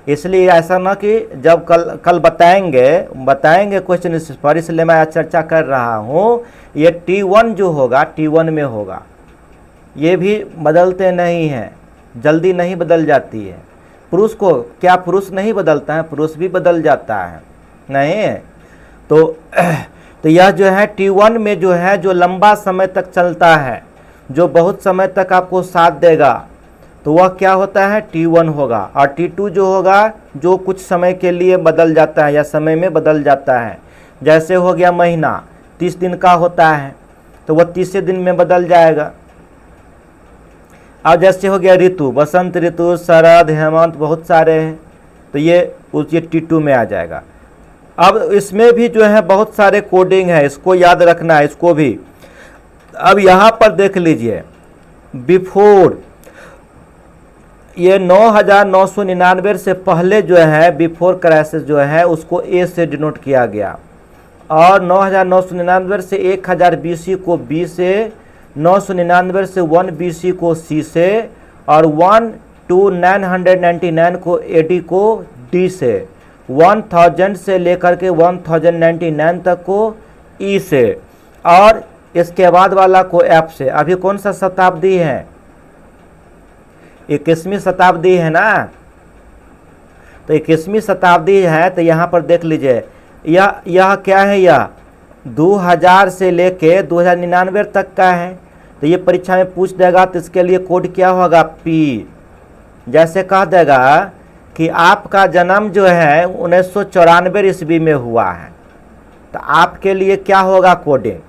इसलिए ऐसा ना कि जब कल बताएंगे क्वेश्चन इस पर, इसलिए मैं चर्चा कर रहा हूँ। ये T1 जो होगा T1 में होगा, ये भी बदलते नहीं हैं, जल्दी नहीं बदल जाती है। पुरुष को क्या पुरुष नहीं बदलता है? पुरुष भी बदल जाता है, नहीं तो यह जो है T1 में जो है, जो लंबा समय तक चलता है, जो बहुत समय तक आपको साथ देगा, तो वह क्या होता है T1 होगा। और T2 जो होगा, जो कुछ समय के लिए बदल जाता है या समय में बदल जाता है। जैसे हो गया महीना 30 दिन का होता है तो वह 30 दिन में बदल जाएगा। अब जैसे हो गया ऋतु, बसंत ऋतु, शरद, हेमंत, बहुत सारे हैं, तो ये T2 में आ जाएगा। अब इसमें भी जो है बहुत सारे कोडिंग है, इसको याद रखना है इसको भी। अब यहाँ पर देख लीजिए, बिफोर ये 9999 से पहले जो है बिफोर क्राइसिस जो है उसको ए से डिनोट किया गया, और 9999 से 1000 BC को बी से, 999 से 1 BC को सी से, और 1 to 999 को AD को D से, 1000 से लेकर के 1099 तक को E से, और इसके बाद वाला को F से। अभी कौन सा शताब्दी है? 21वीं शताब्दी है ना। तो 21वीं शताब्दी है, तो यहाँ पर देख लीजिए यह क्या है, यह 2000 से लेके 2099 तक का है। तो ये परीक्षा में पूछ देगा, तो इसके लिए कोड क्या होगा? P। जैसे कह देगा कि आपका जन्म जो है 1994 ईस्वी में हुआ है, तो आपके लिए क्या होगा कोडिंग?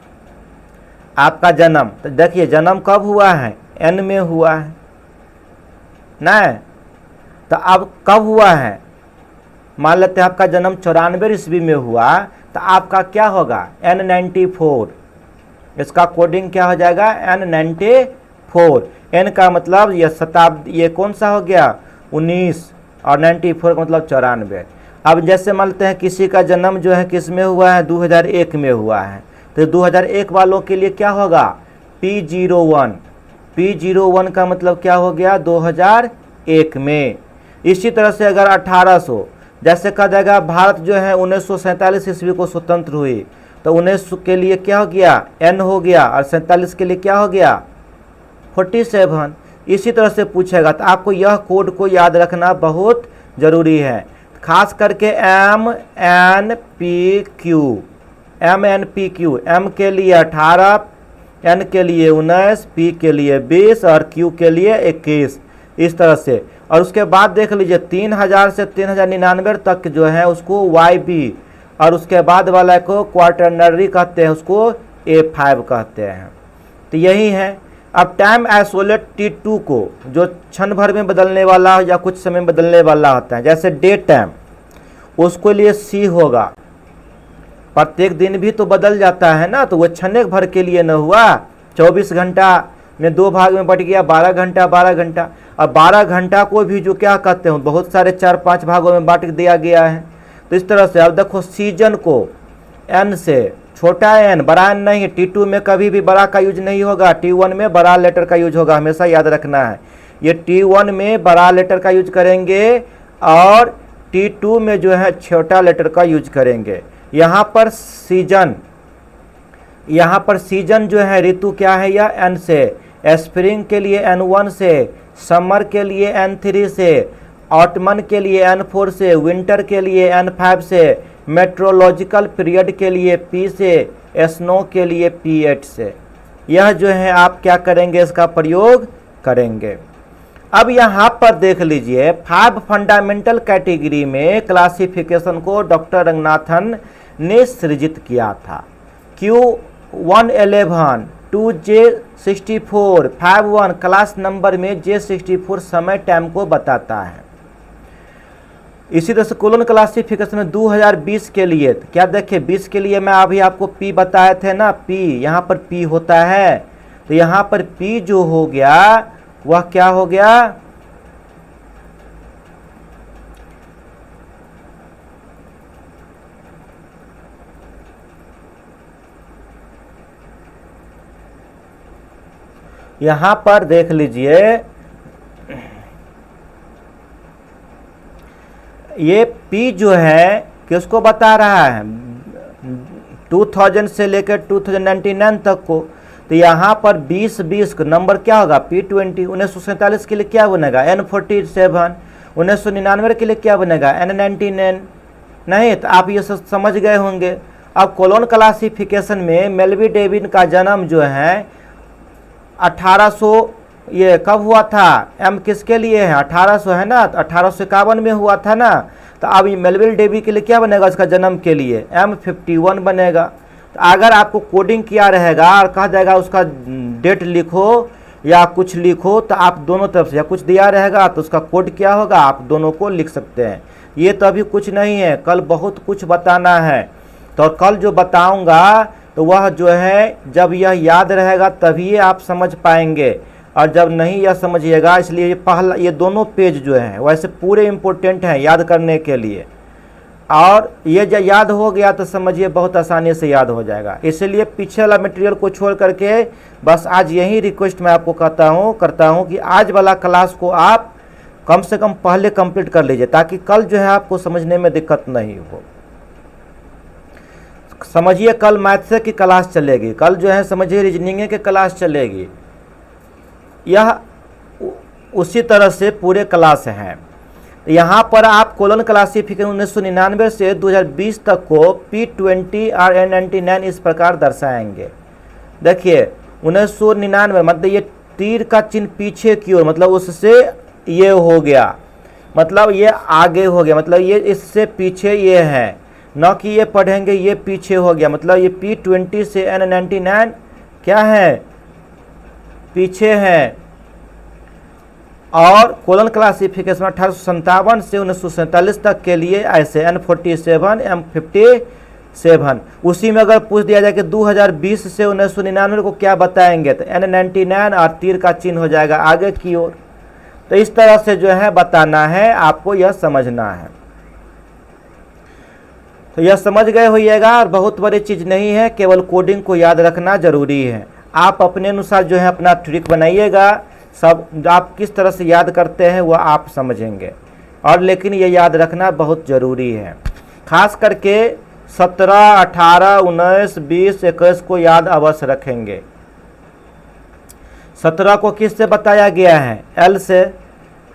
आपका जन्म, तो देखिए जन्म कब हुआ है? N में हुआ है ना। तो अब कब हुआ है? मान लेते हैं आपका जन्म 94 ईस्वी में हुआ, तो आपका क्या होगा? N94। इसका कोडिंग क्या हो जाएगा? N94। N का मतलब ये शताब्दी, ये कौन सा हो गया? 19, और 94 का मतलब 94। अब जैसे मान लेते हैं किसी का जन्म जो है किस में हुआ है? 2001 में हुआ है, तो 2001 वालों के लिए क्या होगा? P01। P01 का मतलब क्या हो गया? 2001 में। इसी तरह से अगर 1800, जैसे कहा जाएगा भारत जो है 1947 ईस्वी को स्वतंत्र हुई, तो 19 के लिए क्या हो गया? N हो गया, और 47 के लिए क्या हो गया? 47। इसी तरह से पूछेगा, तो आपको यह कोड को याद रखना बहुत ज़रूरी है, खास करके MNPQ। MNPQ, M के लिए 18, N के लिए 19, P के लिए 20 और Q के लिए 21, इस तरह से। और उसके बाद देख लीजिए 3000 से 3099 तक जो है उसको YB, और उसके बाद वाला को क्वार्टरनरी कहते हैं, उसको A5 कहते हैं। तो यही है। अब टाइम आइसोलेट T2 को, जो क्षण भर में बदलने वाला या कुछ समय में बदलने वाला होता है, जैसे डे टाइम, उसके लिए C होगा। प्रत्येक दिन भी तो बदल जाता है ना, तो वो क्षण भर के लिए न हुआ, 24 घंटा में 2 भाग में बट गया, 12 घंटा 12 घंटा। अब 12 घंटा को भी जो क्या कहते हैं, बहुत सारे 4-5 भागों में बांट दिया गया है। तो इस तरह से अब देखो सीजन को N से, छोटा n बड़ा n नहीं, T2 में कभी भी बड़ा का यूज नहीं होगा, T1 में बड़ा लेटर का यूज होगा, हमेशा याद रखना है। ये T1 में बड़ा लेटर का यूज करेंगे और T2 में जो है छोटा लेटर का यूज करेंगे। यहाँ पर सीजन जो है ऋतु क्या है? यह N से, स्प्रिंग के लिए N1 से, समर के लिए N3 से, ऑटमन के लिए N4 से, विंटर के लिए N5 से, मेट्रोलॉजिकल पीरियड के लिए P से, स्नो के लिए P8 से। यह जो है आप क्या करेंगे? इसका प्रयोग करेंगे। अब यहाँ पर देख लीजिए 5 फंडामेंटल कैटेगरी में क्लासिफिकेशन को डॉक्टर रंगनाथन ने सृजित किया था। Q111 to J64, 51 class number में J64 समय टाइम को बताता है। इसी तरह से कोलोन क्लासिफिकेशन में 2020 के लिए क्या देखें, 20 के लिए मैं अभी आपको P बताए थे ना, P यहाँ पर P होता है। तो यहाँ पर P जो हो गया वह क्या हो गया? यहाँ पर देख लीजिए ये P जो है किसको बता रहा है? 2000 से लेकर 2099 तक को। तो यहाँ पर 20 का नंबर क्या होगा? P20। 1947 के लिए क्या बनेगा? N47। 1999 के लिए क्या बनेगा? N99। नहीं, तो आप ये सब समझ गए होंगे। अब कोलोन क्लासिफिकेशन में मेल्वी डेविन का जन्म जो है 1800, ये कब हुआ था? M किसके लिए है? 1800 है ना, तो 1851 में हुआ था ना। तो अब ये मेलविल डेवी के लिए क्या बनेगा? उसका जन्म के लिए M51 बनेगा। तो अगर आपको कोडिंग किया रहेगा और कहा जाएगा उसका डेट लिखो या कुछ लिखो, तो आप दोनों तरफ से, या कुछ दिया रहेगा तो उसका कोड क्या होगा, आप दोनों को लिख सकते हैं। ये तो अभी कुछ नहीं है, कल बहुत कुछ बताना है। तो कल जो बताऊंगा तो वह जो है जब यह याद रहेगा तभी आप समझ पाएंगे, और जब नहीं यह समझिएगा। इसलिए ये दोनों पेज जो हैं वैसे पूरे इम्पोर्टेंट हैं याद करने के लिए। और ये जब याद हो गया तो समझिए बहुत आसानी से याद हो जाएगा। इसलिए पीछे वाला मटेरियल को छोड़ करके बस आज यही रिक्वेस्ट मैं आपको करता हूँ कि आज वाला क्लास को आप कम से कम पहले कंप्लीट कर लीजिए, ताकि कल जो है आपको समझने में दिक्कत नहीं हो। समझिए कल मैथ्स की क्लास चलेगी, कल जो है समझिए रीजनिंग की क्लास चलेगी। यह उसी तरह से पूरे क्लास हैं। यहाँ पर आप कोलन क्लासिफिकेशन 1999 से 2020 तक को P20 और N99 इस प्रकार दर्शाएंगे। देखिए 1999 मतलब ये तीर का चिन्ह पीछे की ओर, मतलब उससे ये हो गया, मतलब ये आगे हो गया, मतलब ये इससे पीछे ये है, न कि ये पढ़ेंगे ये पीछे हो गया। मतलब ये P20 से N99 क्या है, पीछे है। और कोलन क्लासिफिकेशन 1857 से 1947 तक के लिए ऐसे N47 M57। उसी में अगर पूछ दिया जाए कि 2020 से 1999 को क्या बताएंगे तो N99 और तीर का चिन्ह हो जाएगा आगे की ओर। तो इस तरह से जो है बताना है, आपको यह समझना है। तो यह समझ गए होइएगा, और बहुत बड़ी चीज़ नहीं है, केवल कोडिंग को याद रखना जरूरी है। आप अपने अनुसार जो है अपना ट्रिक बनाइएगा, सब आप किस तरह से याद करते हैं वह आप समझेंगे। और लेकिन ये याद रखना बहुत ज़रूरी है, खास करके 17, 18, 19, 20, 21 को याद अवश्य रखेंगे। 17 को किस से बताया गया है, L से,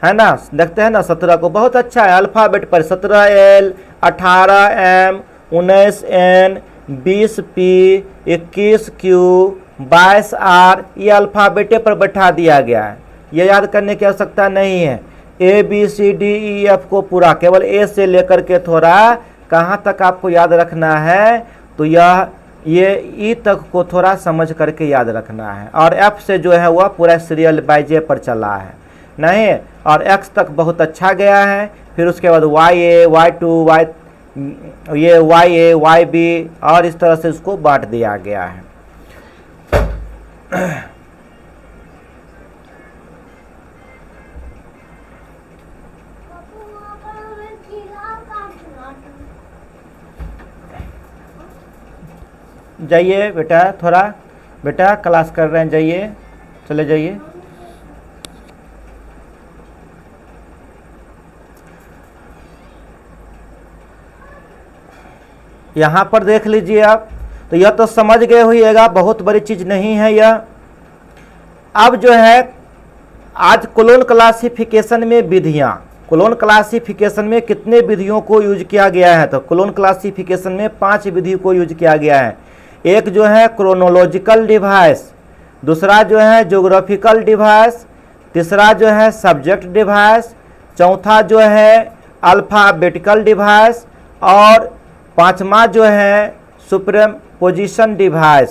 है ना। देखते हैं ना 17 को, बहुत अच्छा है अल्फ़ाबेट पर। 17L, 18M, 19N, 20P, 21Q, 22R, ये अल्फ़ाबेटे पर बैठा दिया गया है। ये याद करने की आवश्यकता नहीं है। ABCDEF को पूरा केवल A से लेकर के थोड़ा कहाँ तक आपको याद रखना है, तो ये E तक को थोड़ा समझ करके याद रखना है। और F से जो है वह पूरा सीरियल बाय जे पर चला है नहीं, और X तक बहुत अच्छा गया है। फिर उसके बाद YA, Y2, ये YA, YB, और इस तरह से उसको बांट दिया गया है। जाइए बेटा, थोड़ा बेटा क्लास कर रहे हैं, जाइए, चले जाइए। यहाँ पर देख लीजिए आप, तो यह तो समझ गए होइएगा, बहुत बड़ी चीज़ नहीं है यह। अब जो है आज कोलोन क्लासिफिकेशन में विधियाँ, कोलोन क्लासिफिकेशन में कितने विधियों को यूज किया गया है, तो कोलोन क्लासिफिकेशन में 5 विधि को यूज किया गया है। एक जो है क्रोनोलॉजिकल डिवाइस, दूसरा जो है ज्योग्राफिकल डिवाइस, तीसरा जो है सब्जेक्ट डिवाइस, चौथा जो है अल्फ़ाबेटिकल डिवाइस, और पांचवा जो है सुपरपोजिशन डिवाइस।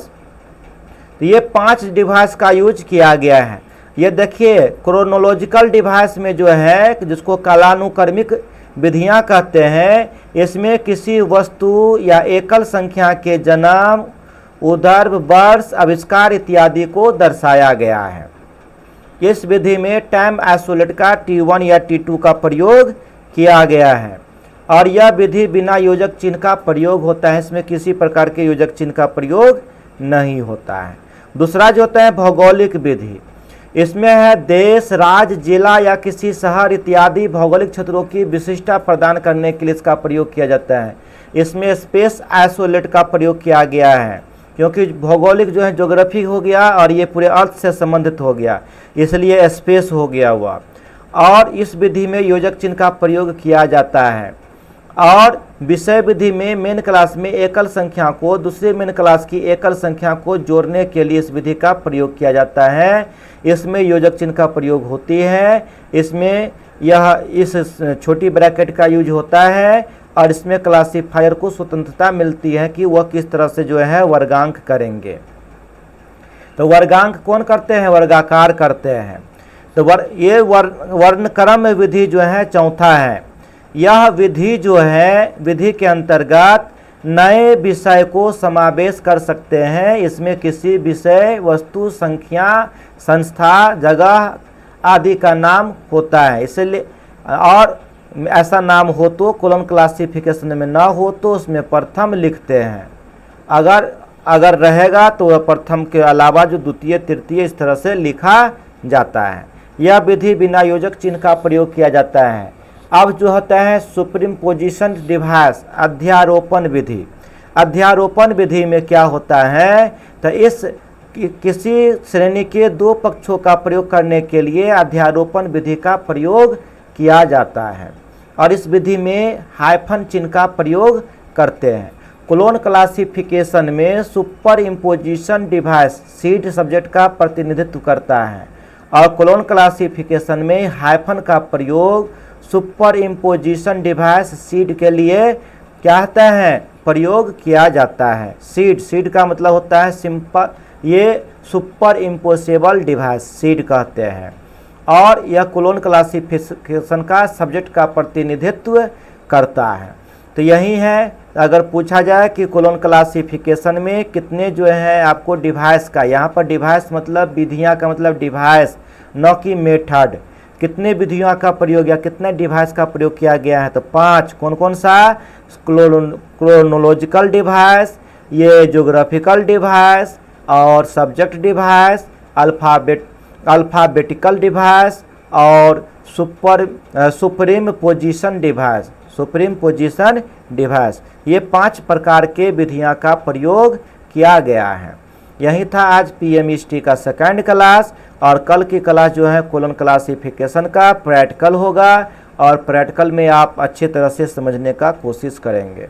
तो ये 5 डिवाइस का यूज किया गया है। ये देखिए क्रोनोलॉजिकल डिवाइस में जो है, जिसको कालानुक्रमिक विधियां कहते हैं, इसमें किसी वस्तु या एकल संख्या के जन्म, उद्भव, वर्ष, आविष्कार इत्यादि को दर्शाया गया है। इस विधि में टाइम आइसोलेट का T1 या T2 का प्रयोग किया गया है, और यह विधि बिना योजक चिन्ह का प्रयोग होता है। इसमें किसी प्रकार के योजक चिन्ह का प्रयोग नहीं होता है। दूसरा जो होता है भौगोलिक विधि, इसमें है देश, राज्य, जिला या किसी शहर इत्यादि भौगोलिक क्षेत्रों की विशिष्टता प्रदान करने के लिए इसका प्रयोग किया जाता है। इसमें स्पेस आइसोलेट का प्रयोग किया गया है, क्योंकि भौगोलिक जो है ज्योग्राफी हो गया और ये पूरे अर्थ से संबंधित हो गया, इसलिए स्पेस हो गया हुआ। और इस विधि में योजक चिन्ह का प्रयोग किया जाता है। और विषय विधि में मेन क्लास में एकल संख्या को दूसरे मेन क्लास की एकल संख्या को जोड़ने के लिए इस विधि का प्रयोग किया जाता है। इसमें योजक चिन्ह का प्रयोग होती है। इसमें यह इस छोटी ब्रैकेट का यूज होता है, और इसमें क्लासिफायर को स्वतंत्रता मिलती है कि वह किस तरह से जो है वर्गांक करेंगे। तो वर्गांक कौन करते हैं, वर्गाकार करते हैं। तो ये वर्णक्रम विधि जो है चौथा है। यह विधि जो है, विधि के अंतर्गत नए विषय को समावेश कर सकते हैं। इसमें किसी विषय, वस्तु, संख्या, संस्था, जगह आदि का नाम होता है। इसलिए और ऐसा नाम हो तो कोलन क्लासिफिकेशन में ना हो तो उसमें प्रथम लिखते हैं। अगर रहेगा तो वह प्रथम के अलावा जो द्वितीय तृतीय इस तरह से लिखा जाता है। यह विधि बिना योजक चिन्ह का प्रयोग किया जाता है। अब जो होता है सुप्रीम पोजिशन डिवाइस अध्यारोपण विधि। अध्यारोपण विधि में क्या होता है, तो इस किसी श्रेणी के दो पक्षों का प्रयोग करने के लिए अध्यारोपण विधि का प्रयोग किया जाता है और इस विधि में हाइफन चिन्ह का प्रयोग करते हैं। क्लोन क्लासिफिकेशन में super imposition device seed subject का प्रतिनिधित्व करता है और क्लोन क्लासिफिकेशन में हाइफन का प्रयोग सुपर इम्पोजिशन डिवाइस सीड के लिए क्या होता है, प्रयोग किया जाता है। सीड का मतलब होता है सिंपल, ये सुपर इम्पोसिबल डिवाइस सीड कहते हैं और यह क्लोन क्लासिफिकेशन का सब्जेक्ट का प्रतिनिधित्व करता है। तो यही है, अगर पूछा जाए कि क्लोन क्लासिफिकेशन में कितने जो है आपको डिवाइस का, यहाँ पर डिवाइस मतलब विधियाँ का मतलब डिवाइस न कि मेथड, कितने विधियों का प्रयोग या कितने डिवाइस का प्रयोग किया गया है, तो 5। कौन कौन सा, क्रोनोलॉजिकल डिवाइस, ये ज्योग्राफिकल डिवाइस और सब्जेक्ट डिवाइस, अल्फ़ाबेटिकल डिवाइस और सुप्रीम पोजीशन डिवाइस। ये 5 प्रकार के विधियाँ का प्रयोग किया गया है। यही था आज पीएमईएसटी का सेकंड क्लास और कल की क्लास जो है कोलन क्लासिफिकेशन का प्रैक्टिकल होगा और प्रैक्टिकल में आप अच्छी तरह से समझने का कोशिश करेंगे।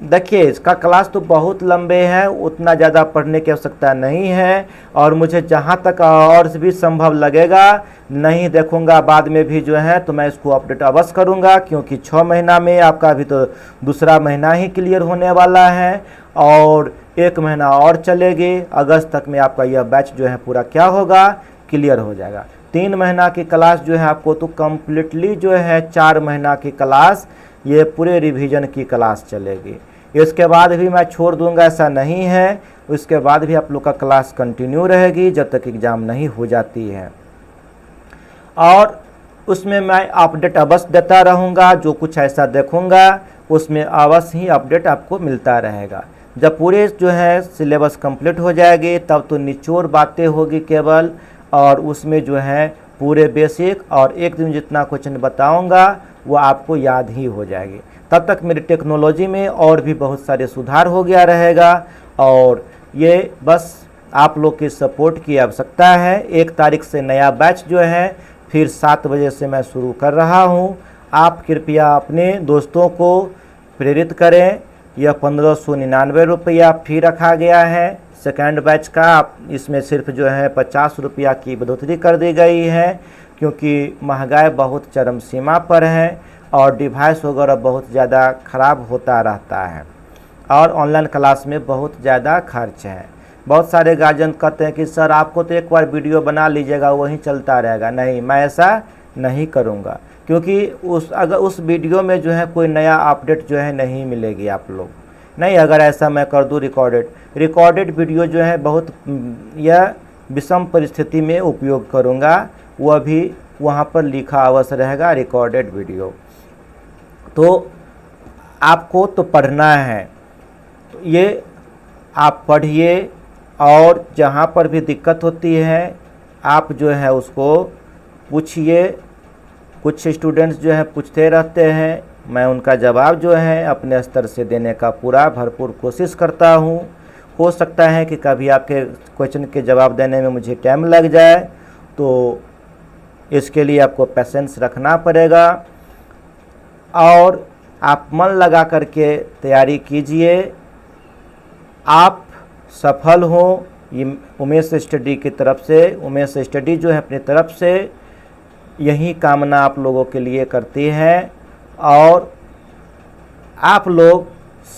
देखिए इसका क्लास तो बहुत लंबे हैं, उतना ज़्यादा पढ़ने की आवश्यकता नहीं है और मुझे जहाँ तक और भी संभव लगेगा नहीं देखूंगा बाद में भी जो है तो मैं इसको अपडेट अवश्य करूंगा, क्योंकि 6 महीना में आपका अभी तो दूसरा महीना ही क्लियर होने वाला है और 1 महीना और चलेगी। अगस्त तक में आपका यह बैच जो है पूरा क्या होगा, क्लियर हो जाएगा। 3 महीना की क्लास जो है आपको तो कम्प्लीटली जो है 4 महीना की क्लास ये पूरे रिवीजन की क्लास चलेगी। इसके बाद भी मैं छोड़ दूंगा ऐसा नहीं है, उसके बाद भी आप लोग का क्लास कंटिन्यू रहेगी जब तक एग्ज़ाम नहीं हो जाती है और उसमें मैं अपडेट अवश्य देता रहूँगा। जो कुछ ऐसा देखूँगा उसमें अवश्य ही अपडेट आपको मिलता रहेगा। जब पूरे जो है सिलेबस कंप्लीट हो जाएगी तब तो निचोड़ बातें होगी केवल, और उसमें जो है पूरे बेसिक और एक दिन जितना क्वेश्चन बताऊंगा वो आपको याद ही हो जाएगी। तब तक मेरी टेक्नोलॉजी में और भी बहुत सारे सुधार हो गया रहेगा और ये बस आप लोग की सपोर्ट की आवश्यकता है। 1 तारीख से नया बैच जो है फिर 7 बजे से मैं शुरू कर रहा हूँ। आप कृपया अपने दोस्तों को प्रेरित करें। यह 1599 रुपया फी रखा गया है सेकेंड बैच का। इसमें सिर्फ जो है 50 रुपया की बढ़ोतरी कर दी गई है, क्योंकि महंगाई बहुत चरम सीमा पर है और डिवाइस वगैरह बहुत ज़्यादा ख़राब होता रहता है और ऑनलाइन क्लास में बहुत ज़्यादा खर्च है। बहुत सारे गार्जियन कहते हैं कि सर आपको तो एक बार वीडियो बना लीजिएगा वही चलता रहेगा। नहीं, मैं ऐसा नहीं करूँगा, क्योंकि अगर उस वीडियो में जो है कोई नया अपडेट जो है नहीं मिलेगी आप लोग। नहीं, अगर ऐसा मैं कर दूँ रिकॉर्डेड वीडियो जो है बहुत यह विषम परिस्थिति में उपयोग करूँगा, वह भी वहाँ पर लिखा अवश्य रहेगा रिकॉर्डेड वीडियो। तो आपको तो पढ़ना है, तो ये आप पढ़िए और जहाँ पर भी दिक्कत होती है आप जो है उसको पूछिए। कुछ स्टूडेंट्स जो है पूछते रहते हैं, मैं उनका जवाब जो है अपने स्तर से देने का पूरा भरपूर कोशिश करता हूँ। हो सकता है कि कभी आपके क्वेश्चन के जवाब देने में मुझे टाइम लग जाए, तो इसके लिए आपको पेशेंस रखना पड़ेगा और आप मन लगा करके तैयारी कीजिए। आप सफल हो, ये उमेश स्टडी की तरफ से, उमेश स्टडी जो है अपनी तरफ से यही कामना आप लोगों के लिए करती है और आप लोग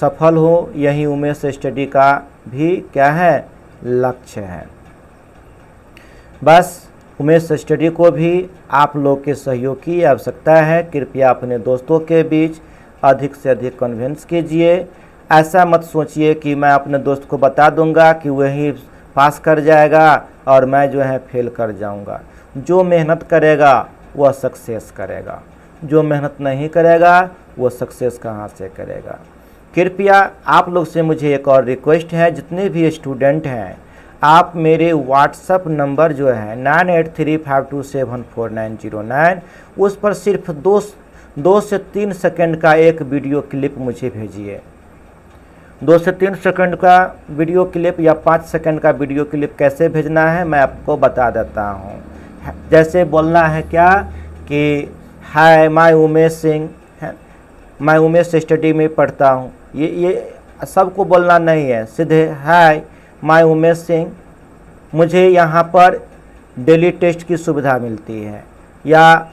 सफल हो, यही उमेश स्टडी का भी क्या है, लक्ष्य है। बस उमेश स्टडी को भी आप लोग के सहयोग की आवश्यकता है। कृपया अपने दोस्तों के बीच अधिक से अधिक कन्विंस कीजिए। ऐसा मत सोचिए कि मैं अपने दोस्त को बता दूंगा कि वही पास कर जाएगा और मैं जो है फेल कर जाऊंगा। जो मेहनत करेगा वह सक्सेस करेगा। जो मेहनत नहीं करेगा वो सक्सेस कहाँ से करेगा। कृपया आप लोग से मुझे एक और रिक्वेस्ट है, जितने भी स्टूडेंट हैं आप मेरे व्हाट्सअप नंबर जो है 9835274909 उस पर सिर्फ 2 से 3 सेकंड का एक वीडियो क्लिप मुझे भेजिए। 2 से 3 सेकंड का वीडियो क्लिप या 5 सेकंड का वीडियो क्लिप कैसे भेजना है मैं आपको बता देता हूँ। जैसे बोलना है क्या कि हाय मैं उमेश सिंह, मैं उमेश स्टडी में पढ़ता हूँ, ये सबको बोलना नहीं है। सीधे हाय मैं उमेश सिंह, मुझे यहाँ पर डेली टेस्ट की सुविधा मिलती है, या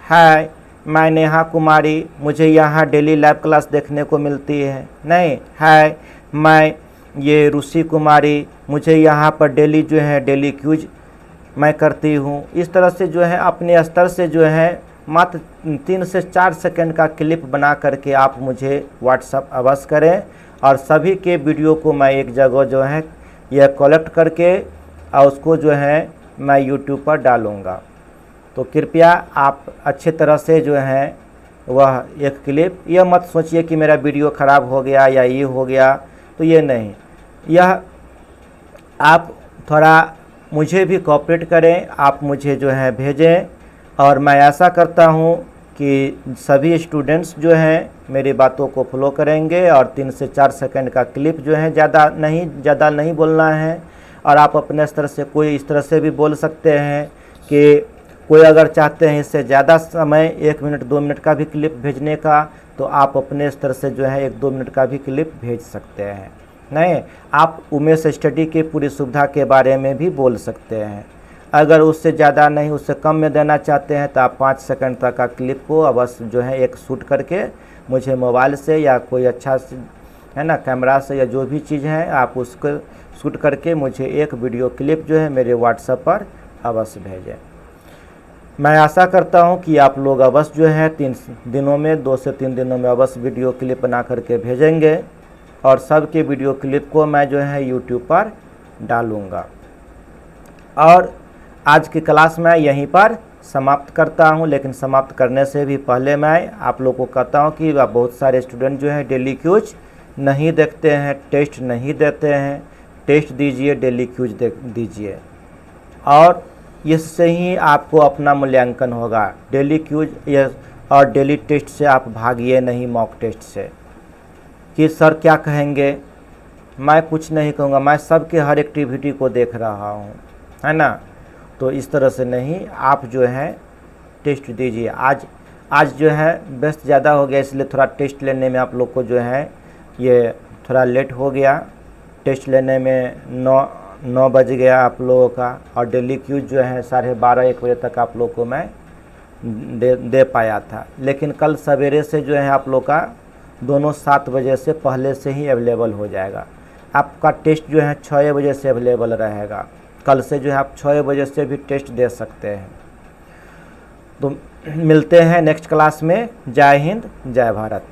हाय मैं नेहा कुमारी, मुझे यहाँ डेली लाइव क्लास देखने को मिलती है। नहीं, हाय मैं ये ऋषि कुमारी, मुझे यहाँ पर डेली जो है डेली क्यूज मैं करती हूँ। इस तरह से जो है अपने स्तर से जो है मात्र 3 से 4 सेकंड का क्लिप बना करके आप मुझे व्हाट्सअप अवश्य करें, और सभी के वीडियो को मैं एक जगह जो है यह कलेक्ट करके और उसको जो है मैं यूट्यूब पर डालूँगा। तो कृपया आप अच्छे तरह से जो है वह एक क्लिप, यह मत सोचिए कि मेरा वीडियो ख़राब हो गया या ये हो गया, तो ये नहीं, यह आप थोड़ा मुझे भी कोऑपरेट करें, आप मुझे जो है भेजें, और मैं आशा करता हूँ कि सभी स्टूडेंट्स जो हैं मेरी बातों को फॉलो करेंगे, और 3 से 4 सेकंड का क्लिप जो है ज़्यादा नहीं बोलना है। और आप अपने स्तर से कोई इस तरह से भी बोल सकते हैं कि कोई अगर चाहते हैं इससे ज़्यादा समय 1 मिनट 2 मिनट का भी क्लिप भेजने का, तो आप अपने स्तर से जो है 1-2 मिनट का भी क्लिप भेज सकते हैं। नहीं, आप उमेश स्टडी की पूरी सुविधा के बारे में भी बोल सकते हैं। अगर उससे ज़्यादा नहीं, उससे कम में देना चाहते हैं तो आप 5 सेकंड तक का क्लिप को अवश्य जो है एक शूट करके मुझे मोबाइल से या कोई अच्छा है ना कैमरा से या जो भी चीज़ है आप उसको शूट करके मुझे एक वीडियो क्लिप जो है मेरे व्हाट्सएप पर अवश्य भेजें। मैं आशा करता हूं कि आप लोग अवश्य जो है 3 दिनों में 2 से 3 दिनों में अवश्य वीडियो क्लिप बना करके भेजेंगे, और सबके वीडियो क्लिप को मैं जो है यूट्यूब पर डालूँगा। और आज की क्लास मैं यहीं पर समाप्त करता हूं, लेकिन समाप्त करने से भी पहले मैं आप लोगों को कहता हूं कि बहुत सारे स्टूडेंट जो हैं डेली क्यूज नहीं देखते हैं, टेस्ट नहीं देते हैं। टेस्ट दीजिए, डेली क्यूज दीजिए, और इससे ही आपको अपना मूल्यांकन होगा। डेली क्यूज और डेली टेस्ट से आप भागिए नहीं मॉक टेस्ट से कि सर क्या कहेंगे। मैं कुछ नहीं कहूँगा, मैं सबके हर एक्टिविटी को देख रहा हूँ, है ना। तो इस तरह से नहीं, आप जो है टेस्ट दीजिए। आज जो है व्यस्त ज़्यादा हो गया, इसलिए थोड़ा टेस्ट लेने में आप लोग को जो है ये थोड़ा लेट हो गया। टेस्ट लेने में 9 बज गया आप लोगों का, और डेली क्यूज जो है 12:30-1 बजे तक आप लोग को मैं दे पाया था। लेकिन कल सवेरे से जो है आप लोग का दोनों 7 बजे से पहले से ही अवेलेबल हो जाएगा। आपका टेस्ट जो है 6 बजे से अवेलेबल रहेगा। कल से जो है आप 6 बजे से भी टेस्ट दे सकते हैं। तो मिलते हैं नेक्स्ट क्लास में। जय हिंद, जय भारत।